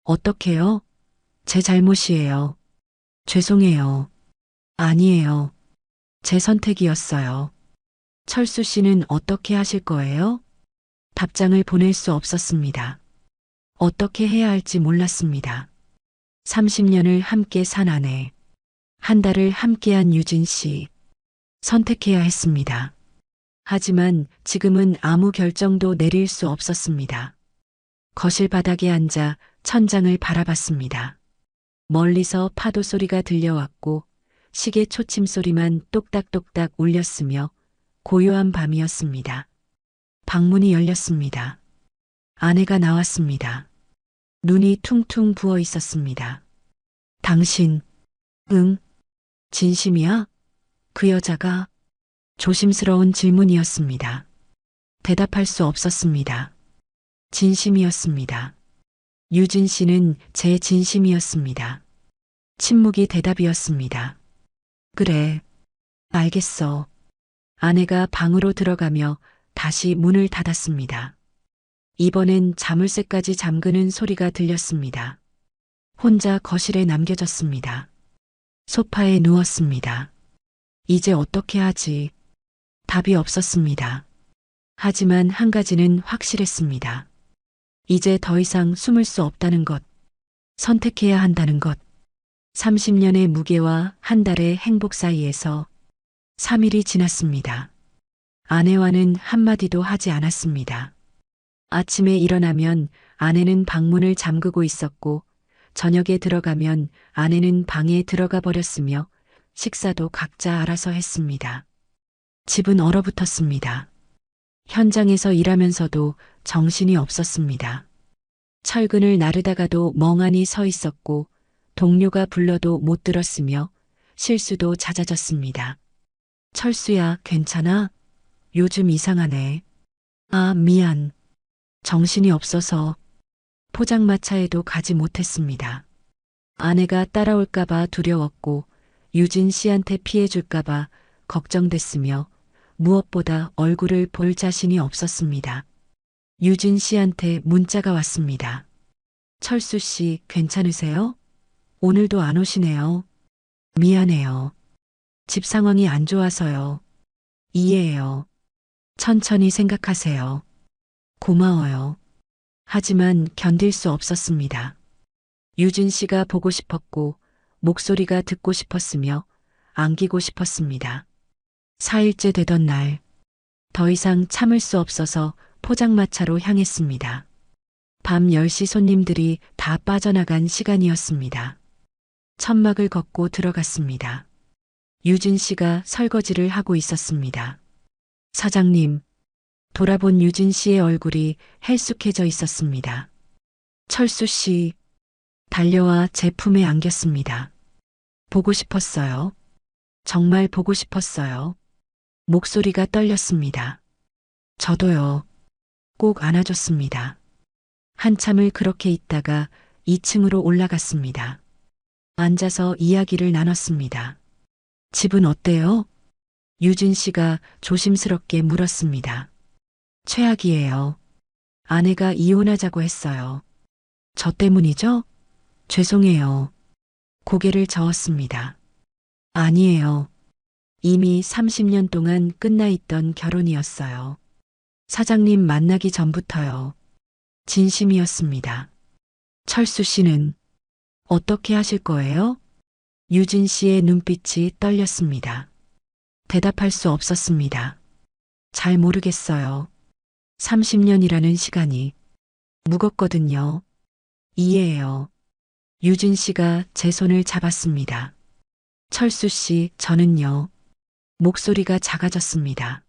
어떡해요? 제 잘못이에요. 죄송해요. 아니에요. 제 선택이었어요. 철수 씨는 어떻게 하실 거예요? 답장을 보낼 수 없었습니다. 어떻게 해야 할지 몰랐습니다. 30년을 함께 산 아내, 한 달을 함께한 유진 씨, 선택해야 했습니다. 하지만 지금은 아무 결정도 내릴 수 없었습니다. 거실 바닥에 앉아 천장을 바라봤습니다. 멀리서 파도 소리가 들려왔고 시계 초침 소리만 똑딱똑딱 울렸으며 고요한 밤이었습니다. 방문이 열렸습니다. 아내가 나왔습니다. 눈이 퉁퉁 부어 있었습니다. 당신, 응? 진심이야? 그 여자가? 조심스러운 질문이었습니다. 대답할 수 없었습니다. 진심이었습니다. 유진 씨는 제 진심이었습니다. 침묵이 대답이었습니다. 그래, 알겠어. 아내가 방으로 들어가며 다시 문을 닫았습니다. 이번엔 자물쇠까지 잠그는 소리가 들렸습니다. 혼자 거실에 남겨졌습니다. 소파에 누웠습니다. 이제 어떻게 하지? 답이 없었습니다. 하지만 한 가지는 확실했습니다. 이제 더 이상 숨을 수 없다는 것, 선택해야 한다는 것. 30년의 무게와 한 달의 행복 사이에서 3일이 지났습니다. 아내와는 한마디도 하지 않았습니다. 아침에 일어나면 아내는 방문을 잠그고 있었고, 저녁에 들어가면 아내는 방에 들어가 버렸으며, 식사도 각자 알아서 했습니다. 집은 얼어붙었습니다. 현장에서 일하면서도 정신이 없었습니다. 철근을 나르다가도 멍하니 서 있었고, 동료가 불러도 못 들었으며, 실수도 잦아졌습니다. 철수야, 괜찮아? 요즘 이상하네. 아, 미안. 정신이 없어서 포장마차에도 가지 못했습니다. 아내가 따라올까봐 두려웠고 유진 씨한테 피해줄까봐 걱정됐으며 무엇보다 얼굴을 볼 자신이 없었습니다. 유진 씨한테 문자가 왔습니다. 철수 씨 괜찮으세요? 오늘도 안 오시네요. 미안해요. 집 상황이 안 좋아서요. 이해해요. 천천히 생각하세요. 고마워요. 하지만 견딜 수 없었습니다. 유진 씨가 보고 싶었고 목소리가 듣고 싶었으며 안기고 싶었습니다. 4일째 되던 날, 더 이상 참을 수 없어서 포장마차로 향했습니다. 밤 10시 손님들이 다 빠져나간 시간이었습니다. 천막을 걷고 들어갔습니다. 유진 씨가 설거지를 하고 있었습니다. 사장님, 돌아본 유진 씨의 얼굴이 헬쑥해져 있었습니다. 철수 씨, 달려와 제 품에 안겼습니다. 보고 싶었어요. 정말 보고 싶었어요. 목소리가 떨렸습니다. 저도요. 꼭 안아줬습니다. 한참을 그렇게 있다가 2층으로 올라갔습니다. 앉아서 이야기를 나눴습니다. 집은 어때요? 유진 씨가 조심스럽게 물었습니다. 최악이에요. 아내가 이혼하자고 했어요. 저 때문이죠? 죄송해요. 고개를 저었습니다. 아니에요. 이미 30년 동안 끝나 있던 결혼이었어요. 사장님 만나기 전부터요. 진심이었습니다. 철수 씨는 어떻게 하실 거예요? 유진 씨의 눈빛이 떨렸습니다. 대답할 수 없었습니다. 잘 모르겠어요. 30년이라는 시간이 무겁거든요. 이해해요. 유진 씨가 제 손을 잡았습니다. 철수 씨, 저는요. 목소리가 작아졌습니다.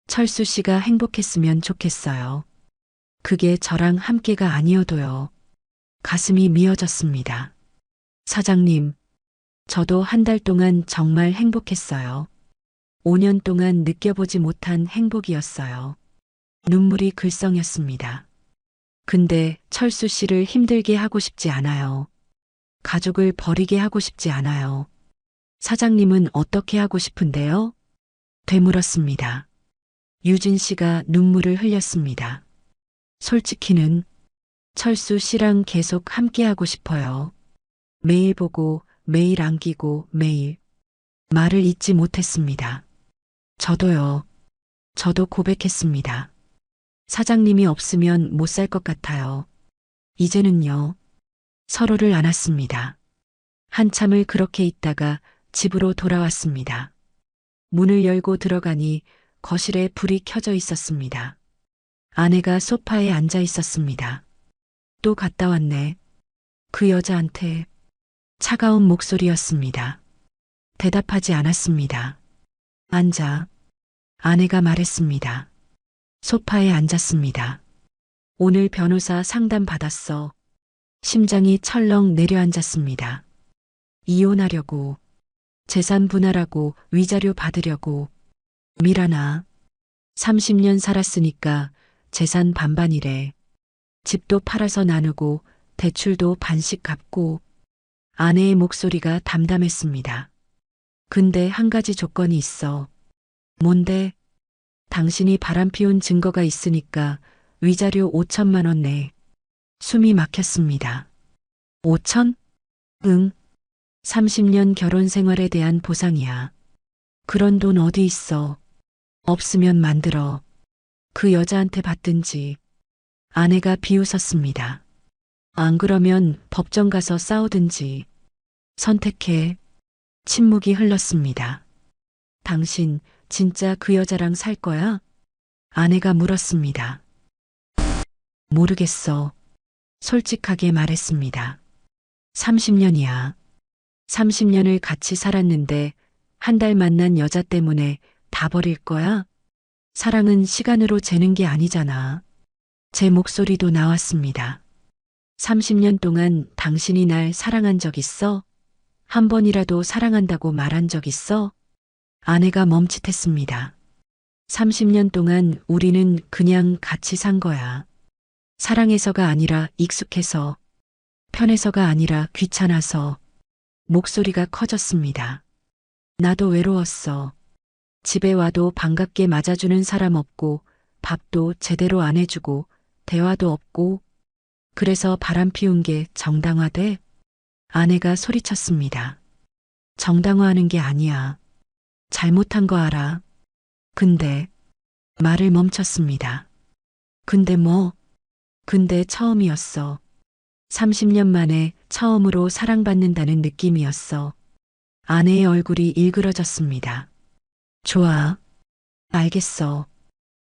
철수 씨가 행복했으면 좋겠어요. 그게 저랑 함께가 아니어도요. 가슴이 미어졌습니다. 사장님, 저도 한 달 동안 정말 행복했어요. 5년 동안 느껴보지 못한 행복이었어요. 눈물이 글썽였습니다. 근데 철수 씨를 힘들게 하고 싶지 않아요. 가족을 버리게 하고 싶지 않아요. 사장님은 어떻게 하고 싶은데요? 되물었습니다. 유진 씨가 눈물을 흘렸습니다. 솔직히는 철수 씨랑 계속 함께하고 싶어요. 매일 보고, 매일 안기고, 매일. 말을 잇지 못했습니다. 저도요. 저도 고백했습니다. 사장님이 없으면 못 살 것 같아요. 이제는요. 서로를 안았습니다. 한참을 그렇게 있다가 집으로 돌아왔습니다. 문을 열고 들어가니 거실에 불이 켜져 있었습니다. 아내가 소파에 앉아 있었습니다. 또 갔다 왔네. 그 여자한테 차가운 목소리였습니다. 대답하지 않았습니다. 앉아. 아내가 말했습니다. 소파에 앉았습니다. 오늘 변호사 상담 받았어. 심장이 철렁 내려앉았습니다. 이혼하려고, 재산 분할하고 위자료 받으려고. 미란아, 30년 살았으니까 재산 반반이래. 집도 팔아서 나누고 대출도 반씩 갚고. 아내의 목소리가 담담했습니다. 근데 한 가지 조건이 있어. 뭔데? 당신이 바람피운 증거가 있으니까 위자료 5천만 원 내. 숨이 막혔습니다. 5천? 응. 30년 결혼 생활에 대한 보상이야. 그런 돈 어디 있어? 없으면 만들어. 그 여자한테 받든지. 아내가 비웃었습니다. 안 그러면 법정 가서 싸우든지. 선택해. 침묵이 흘렀습니다. 당신 진짜 그 여자랑 살 거야? 아내가 물었습니다. 모르겠어. 솔직하게 말했습니다. 30년이야. 30년을 같이 살았는데 한 달 만난 여자 때문에 다 버릴 거야? 사랑은 시간으로 재는 게 아니잖아. 제 목소리도 나왔습니다. 30년 동안 당신이 날 사랑한 적 있어? 한 번이라도 사랑한다고 말한 적 있어? 아내가 멈칫했습니다. 30년 동안 우리는 그냥 같이 산 거야. 사랑해서가 아니라 익숙해서, 편해서가 아니라 귀찮아서. 목소리가 커졌습니다. 나도 외로웠어. 집에 와도 반갑게 맞아주는 사람 없고, 밥도 제대로 안 해주고, 대화도 없고. 그래서 바람 피운 게 정당화돼? 아내가 소리쳤습니다. 정당화하는 게 아니야. 잘못한 거 알아. 근데 말을 멈췄습니다. 근데 뭐? 근데 처음이었어. 30년 만에 처음으로 사랑받는다는 느낌이었어. 아내의 얼굴이 일그러졌습니다. 좋아. 알겠어.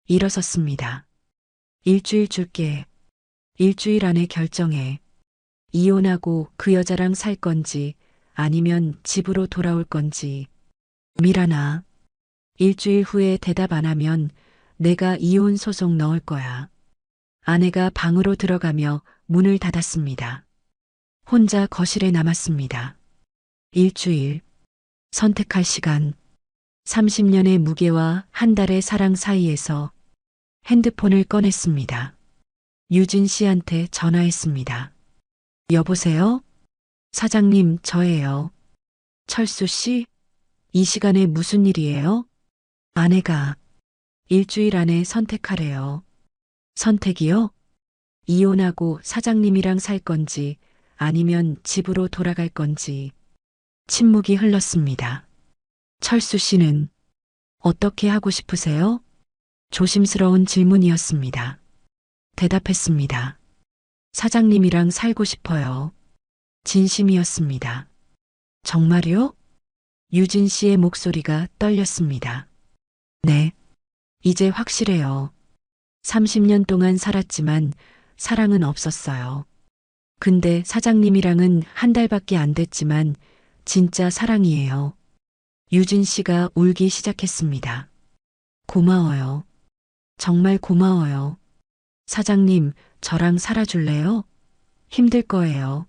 일어섰습니다. 일주일 줄게. 일주일 안에 결정해. 이혼하고 그 여자랑 살 건지 아니면 집으로 돌아올 건지. 미란아. 일주일 후에 대답 안 하면 내가 이혼 소송 넣을 거야. 아내가 방으로 들어가며 문을 닫았습니다. 혼자 거실에 남았습니다. 일주일. 선택할 시간. 30년의 무게와 한 달의 사랑 사이에서 핸드폰을 꺼냈습니다. 유진 씨한테 전화했습니다. 여보세요? 사장님, 저예요. 철수 씨? 이 시간에 무슨 일이에요? 아내가 일주일 안에 선택하래요. 선택이요? 이혼하고 사장님이랑 살 건지 아니면 집으로 돌아갈 건지. 침묵이 흘렀습니다. 철수 씨는 어떻게 하고 싶으세요? 조심스러운 질문이었습니다. 대답했습니다. 사장님이랑 살고 싶어요. 진심이었습니다. 정말요? 유진 씨의 목소리가 떨렸습니다. 네. 이제 확실해요. 30년 동안 살았지만 사랑은 없었어요. 근데 사장님이랑은 한 달밖에 안 됐지만 진짜 사랑이에요. 유진 씨가 울기 시작했습니다. 고마워요. 정말 고마워요. 사장님, 저랑 살아줄래요? 힘들 거예요.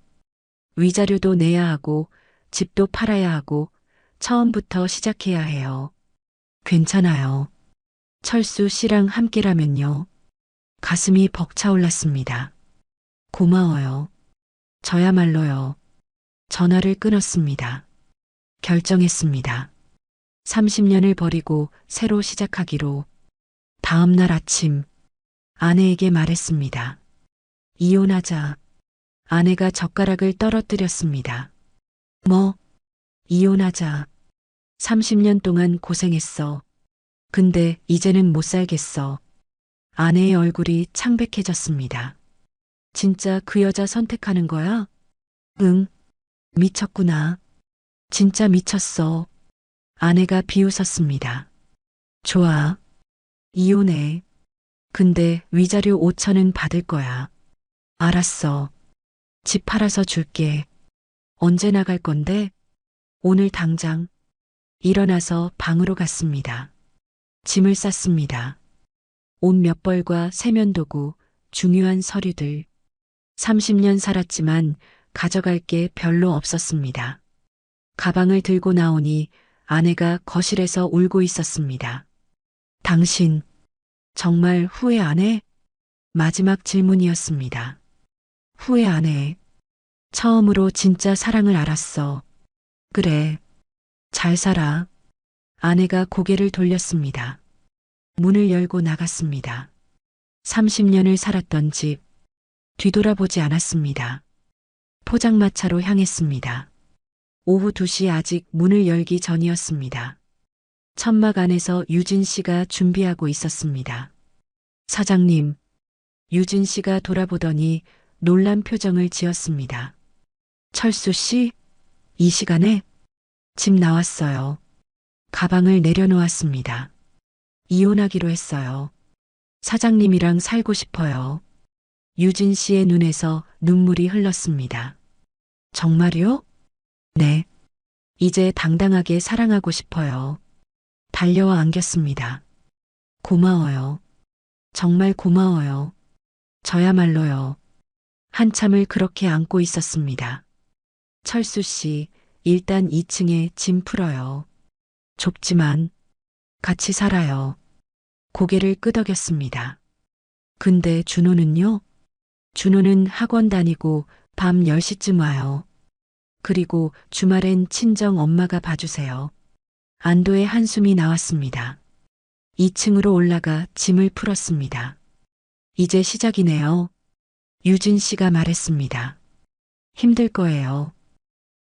위자료도 내야 하고, 집도 팔아야 하고, 처음부터 시작해야 해요. 괜찮아요. 철수 씨랑 함께라면요. 가슴이 벅차올랐습니다. 고마워요. 저야말로요. 전화를 끊었습니다. 결정했습니다. 30년을 버리고 새로 시작하기로. 다음 날 아침, 아내에게 말했습니다. 이혼하자. 아내가 젓가락을 떨어뜨렸습니다. 뭐? 이혼하자. 30년 동안 고생했어. 근데 이제는 못 살겠어. 아내의 얼굴이 창백해졌습니다. 진짜 그 여자 선택하는 거야? 응. 미쳤구나. 진짜 미쳤어. 아내가 비웃었습니다. 좋아. 이혼해. 근데 위자료 5천은 받을 거야. 알았어. 집 팔아서 줄게. 언제 나갈 건데? 오늘 당장. 일어나서 방으로 갔습니다. 짐을 쌌습니다. 옷 몇 벌과 세면도구, 중요한 서류들. 30년 살았지만 가져갈 게 별로 없었습니다. 가방을 들고 나오니 아내가 거실에서 울고 있었습니다. 당신, 정말 후회 안 해? 마지막 질문이었습니다. 후회 안 해. 처음으로 진짜 사랑을 알았어. 그래. 잘 살아. 아내가 고개를 돌렸습니다. 문을 열고 나갔습니다. 30년을 살았던 집. 뒤돌아보지 않았습니다. 포장마차로 향했습니다. 오후 2시 아직 문을 열기 전이었습니다. 천막 안에서 유진 씨가 준비하고 있었습니다. 사장님, 유진 씨가 돌아보더니 놀란 표정을 지었습니다. 철수 씨, 이 시간에? 집 나왔어요. 가방을 내려놓았습니다. 이혼하기로 했어요. 사장님이랑 살고 싶어요. 유진 씨의 눈에서 눈물이 흘렀습니다. 정말요? 네. 이제 당당하게 사랑하고 싶어요. 달려와 안겼습니다. 고마워요. 정말 고마워요. 저야말로요. 한참을 그렇게 안고 있었습니다. 철수 씨, 일단 2층에 짐 풀어요. 좁지만 같이 살아요. 고개를 끄덕였습니다. 근데 준호는요? 준호는 학원 다니고 밤 10시쯤 와요. 그리고 주말엔 친정 엄마가 봐주세요. 안도의 한숨이 나왔습니다. 2층으로 올라가 짐을 풀었습니다. 이제 시작이네요. 유진 씨가 말했습니다. 힘들 거예요.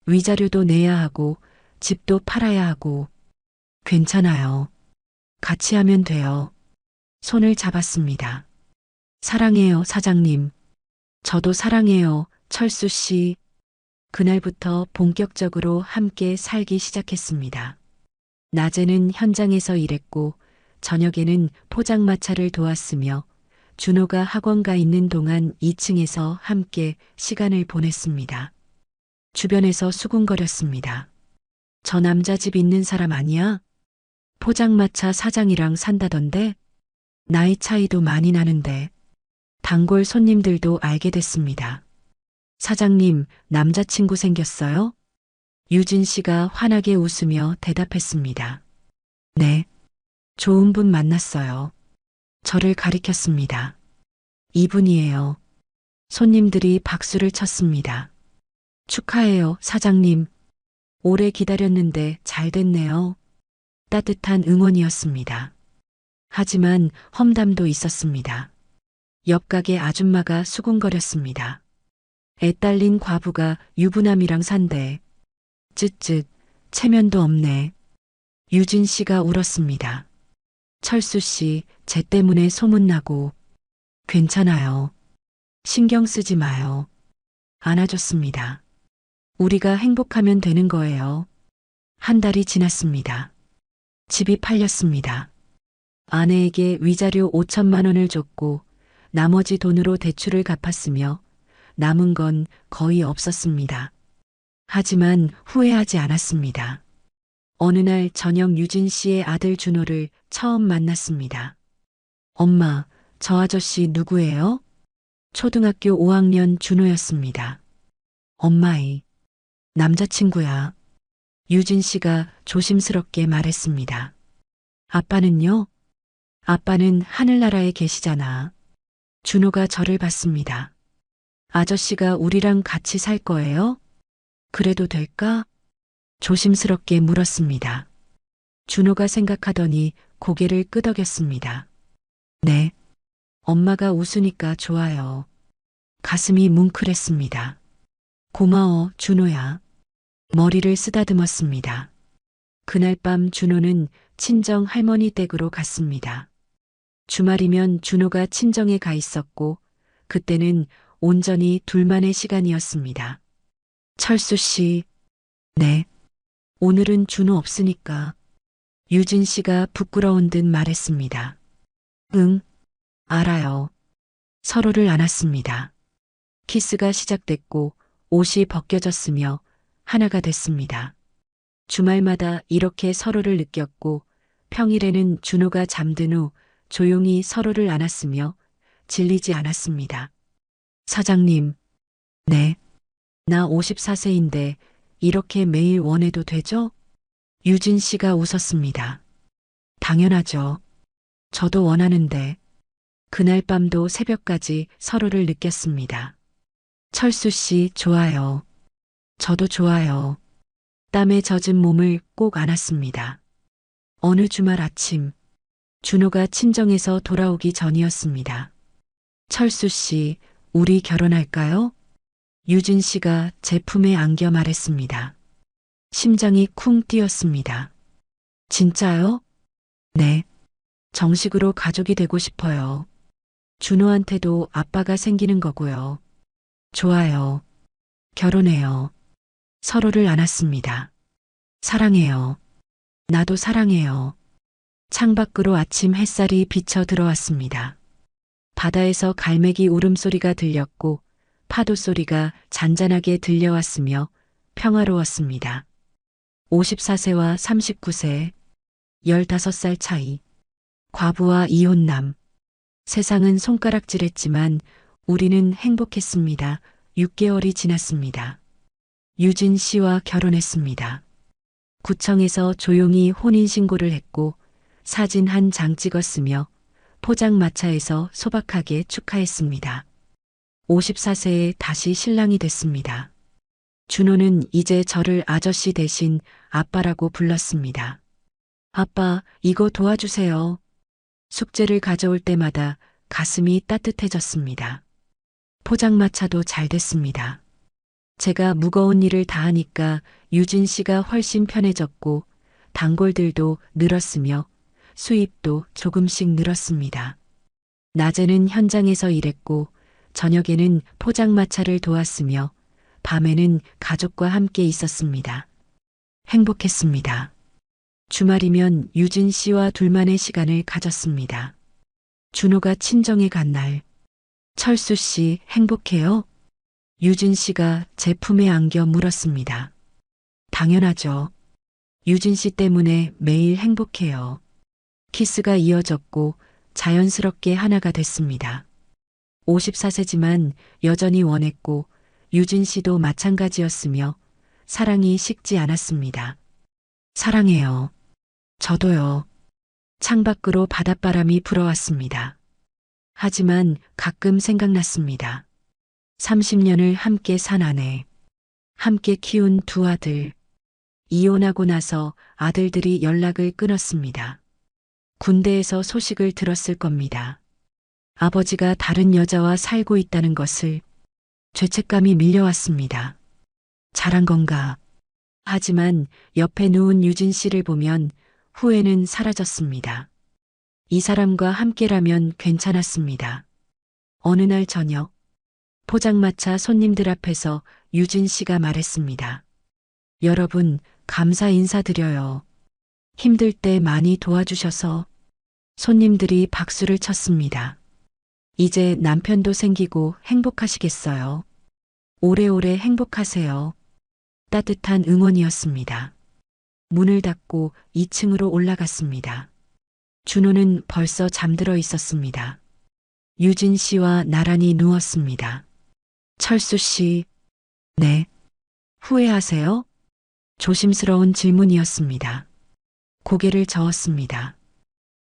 위자료도 내야 하고 집도 팔아야 하고. 괜찮아요. 같이 하면 돼요. 손을 잡았습니다. 사랑해요, 사장님. 저도 사랑해요, 철수 씨. 그날부터 본격적으로 함께 살기 시작했습니다. 낮에는 현장에서 일했고 저녁에는 포장마차를 도왔으며 준호가 학원 가 있는 동안 2층에서 함께 시간을 보냈습니다. 주변에서 수군거렸습니다. 저 남자 집 있는 사람 아니야? 포장마차 사장이랑 산다던데? 나이 차이도 많이 나는데. 단골 손님들도 알게 됐습니다. 사장님, 남자친구 생겼어요? 유진 씨가 환하게 웃으며 대답했습니다. 네. 좋은 분 만났어요. 저를 가리켰습니다. 이분이에요. 손님들이 박수를 쳤습니다. 축하해요, 사장님. 오래 기다렸는데 잘 됐네요. 따뜻한 응원이었습니다. 하지만 험담도 있었습니다. 옆 가게 아줌마가 수군거렸습니다. 애 딸린 과부가 유부남이랑 산대. 쯧쯧, 체면도 없네. 유진 씨가 울었습니다. 철수 씨, 쟤 때문에 소문나고. 괜찮아요. 신경 쓰지 마요. 안아줬습니다. 우리가 행복하면 되는 거예요. 한 달이 지났습니다. 집이 팔렸습니다. 아내에게 위자료 5천만 원을 줬고 나머지 돈으로 대출을 갚았으며 남은 건 거의 없었습니다. 하지만 후회하지 않았습니다. 어느 날 저녁 유진 씨의 아들 준호를 처음 만났습니다. 엄마, 저 아저씨 누구예요? 초등학교 5학년 준호였습니다. 엄마의 남자친구야. 유진 씨가 조심스럽게 말했습니다. 아빠는요? 아빠는 하늘나라에 계시잖아. 준호가 저를 봤습니다. 아저씨가 우리랑 같이 살 거예요? 그래도 될까? 조심스럽게 물었습니다. 준호가 생각하더니 고개를 끄덕였습니다. 네. 엄마가 웃으니까 좋아요. 가슴이 뭉클했습니다. 고마워, 준호야. 머리를 쓰다듬었습니다. 그날 밤 준호는 친정 할머니 댁으로 갔습니다. 주말이면 준호가 친정에 가 있었고 그때는 온전히 둘만의 시간이었습니다. 철수 씨, 네. 오늘은 준호 없으니까. 유진 씨가 부끄러운 듯 말했습니다. 응, 알아요. 서로를 안았습니다. 키스가 시작됐고 옷이 벗겨졌으며 하나가 됐습니다. 주말마다 이렇게 서로를 느꼈고 평일에는 준호가 잠든 후 조용히 서로를 안았으며 질리지 않았습니다. 사장님, 네. 나 54세인데 이렇게 매일 원해도 되죠? 유진 씨가 웃었습니다. 당연하죠. 저도 원하는데. 그날 밤도 새벽까지 서로를 느꼈습니다. 철수 씨 좋아요. 저도 좋아요. 땀에 젖은 몸을 꼭 안았습니다. 어느 주말 아침, 준호가 친정에서 돌아오기 전이었습니다. 철수 씨, 우리 결혼할까요? 유진 씨가 제 품에 안겨 말했습니다. 심장이 쿵 뛰었습니다. 진짜요? 네. 정식으로 가족이 되고 싶어요. 준호한테도 아빠가 생기는 거고요. 좋아요. 결혼해요. 서로를 안았습니다. 사랑해요. 나도 사랑해요. 창밖으로 아침 햇살이 비쳐 들어왔습니다. 바다에서 갈매기 울음소리가 들렸고 파도 소리가 잔잔하게 들려왔으며 평화로웠습니다. 54세와 39세, 15살 차이, 과부와 이혼남. 세상은 손가락질했지만 우리는 행복했습니다. 6개월이 지났습니다. 유진 씨와 결혼했습니다. 구청에서 조용히 혼인신고를 했고 사진 한 장 찍었으며 포장마차에서 소박하게 축하했습니다. 54세에 다시 신랑이 됐습니다. 준호는 이제 저를 아저씨 대신 아빠라고 불렀습니다. 아빠, 이거 도와주세요. 숙제를 가져올 때마다 가슴이 따뜻해졌습니다. 포장마차도 잘 됐습니다. 제가 무거운 일을 다 하니까 유진 씨가 훨씬 편해졌고 단골들도 늘었으며 수입도 조금씩 늘었습니다. 낮에는 현장에서 일했고 저녁에는 포장마차를 도왔으며 밤에는 가족과 함께 있었습니다. 행복했습니다. 주말이면 유진 씨와 둘만의 시간을 가졌습니다. 준호가 친정에 간 날, 철수 씨 행복해요? 유진 씨가 제 품에 안겨 물었습니다. 당연하죠. 유진 씨 때문에 매일 행복해요. 키스가 이어졌고 자연스럽게 하나가 됐습니다. 54세지만 여전히 원했고 유진 씨도 마찬가지였으며 사랑이 식지 않았습니다. 사랑해요. 저도요. 창밖으로 바닷바람이 불어왔습니다. 하지만 가끔 생각났습니다. 30년을 함께 산 아내, 함께 키운 두 아들. 이혼하고 나서 아들들이 연락을 끊었습니다. 군대에서 소식을 들었을 겁니다. 아버지가 다른 여자와 살고 있다는 것을. 죄책감이 밀려왔습니다. 잘한 건가? 하지만 옆에 누운 유진 씨를 보면 후회는 사라졌습니다. 이 사람과 함께라면 괜찮았습니다. 어느 날 저녁, 포장마차 손님들 앞에서 유진 씨가 말했습니다. 여러분, 감사 인사드려요. 힘들 때 많이 도와주셔서. 손님들이 박수를 쳤습니다. 이제 남편도 생기고 행복하시겠어요. 오래오래 행복하세요. 따뜻한 응원이었습니다. 문을 닫고 2층으로 올라갔습니다. 준호는 벌써 잠들어 있었습니다. 유진 씨와 나란히 누웠습니다. 철수 씨, 네. 후회하세요? 조심스러운 질문이었습니다. 고개를 저었습니다.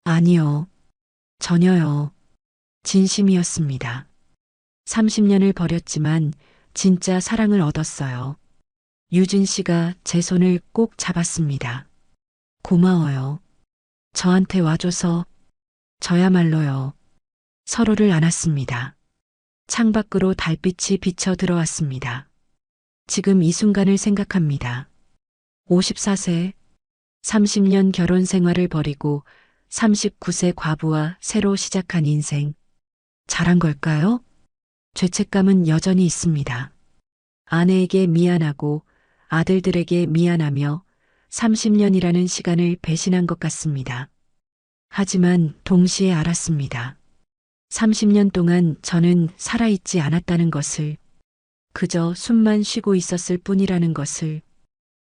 아니요. 전혀요. 진심이었습니다. 30년을 버렸지만 진짜 사랑을 얻었어요. 유진 씨가 제 손을 꼭 잡았습니다. 고마워요. 저한테 와줘서. 저야말로요. 서로를 안았습니다. 창밖으로 달빛이 비쳐 들어왔습니다. 지금 이 순간을 생각합니다. 54세, 30년 결혼 생활을 버리고 39세 과부와 새로 시작한 인생. 잘한 걸까요? 죄책감은 여전히 있습니다. 아내에게 미안하고 아들들에게 미안하며 30년이라는 시간을 배신한 것 같습니다. 하지만 동시에 알았습니다. 30년 동안 저는 살아있지 않았다는 것을, 그저 숨만 쉬고 있었을 뿐이라는 것을.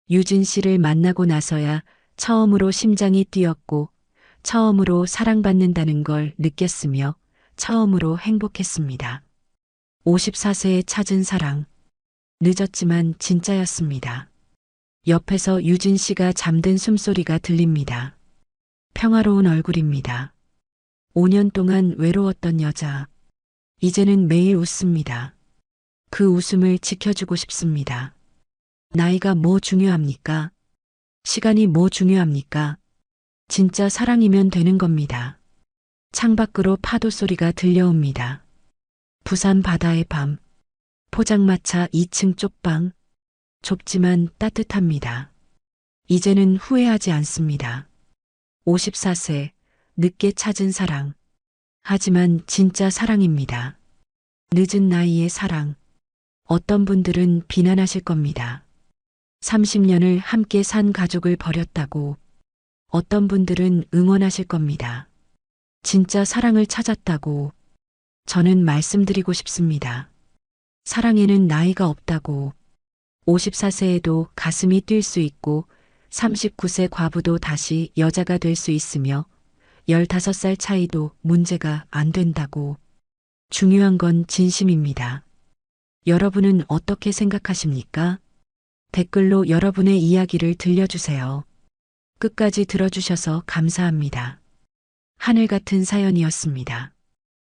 유진 씨를 만나고 나서야 처음으로 심장이 뛰었고 처음으로 사랑받는다는 걸 느꼈으며 처음으로 행복했습니다. 54세에 찾은 사랑. 늦었지만 진짜였습니다. 옆에서 유진 씨가 잠든 숨소리가 들립니다. 평화로운 얼굴입니다. 5년 동안 외로웠던 여자. 이제는 매일 웃습니다. 그 웃음을 지켜주고 싶습니다. 나이가 뭐 중요합니까? 시간이 뭐 중요합니까? 진짜 사랑이면 되는 겁니다. 창밖으로 파도 소리가 들려옵니다. 부산 바다의 밤. 포장마차 2층 쪽방. 좁지만 따뜻합니다. 이제는 후회하지 않습니다. 54세, 늦게 찾은 사랑. 하지만 진짜 사랑입니다. 늦은 나이의 사랑. 어떤 분들은 비난하실 겁니다. 30년을 함께 산 가족을 버렸다고. 어떤 분들은 응원하실 겁니다. 진짜 사랑을 찾았다고. 저는 말씀드리고 싶습니다. 사랑에는 나이가 없다고. 54세에도 가슴이 뛸 수 있고 39세 과부도 다시 여자가 될 수 있으며 15살 차이도 문제가 안 된다고. 중요한 건 진심입니다. 여러분은 어떻게 생각하십니까? 댓글로 여러분의 이야기를 들려주세요. 끝까지 들어주셔서 감사합니다. 하늘 같은 사연이었습니다.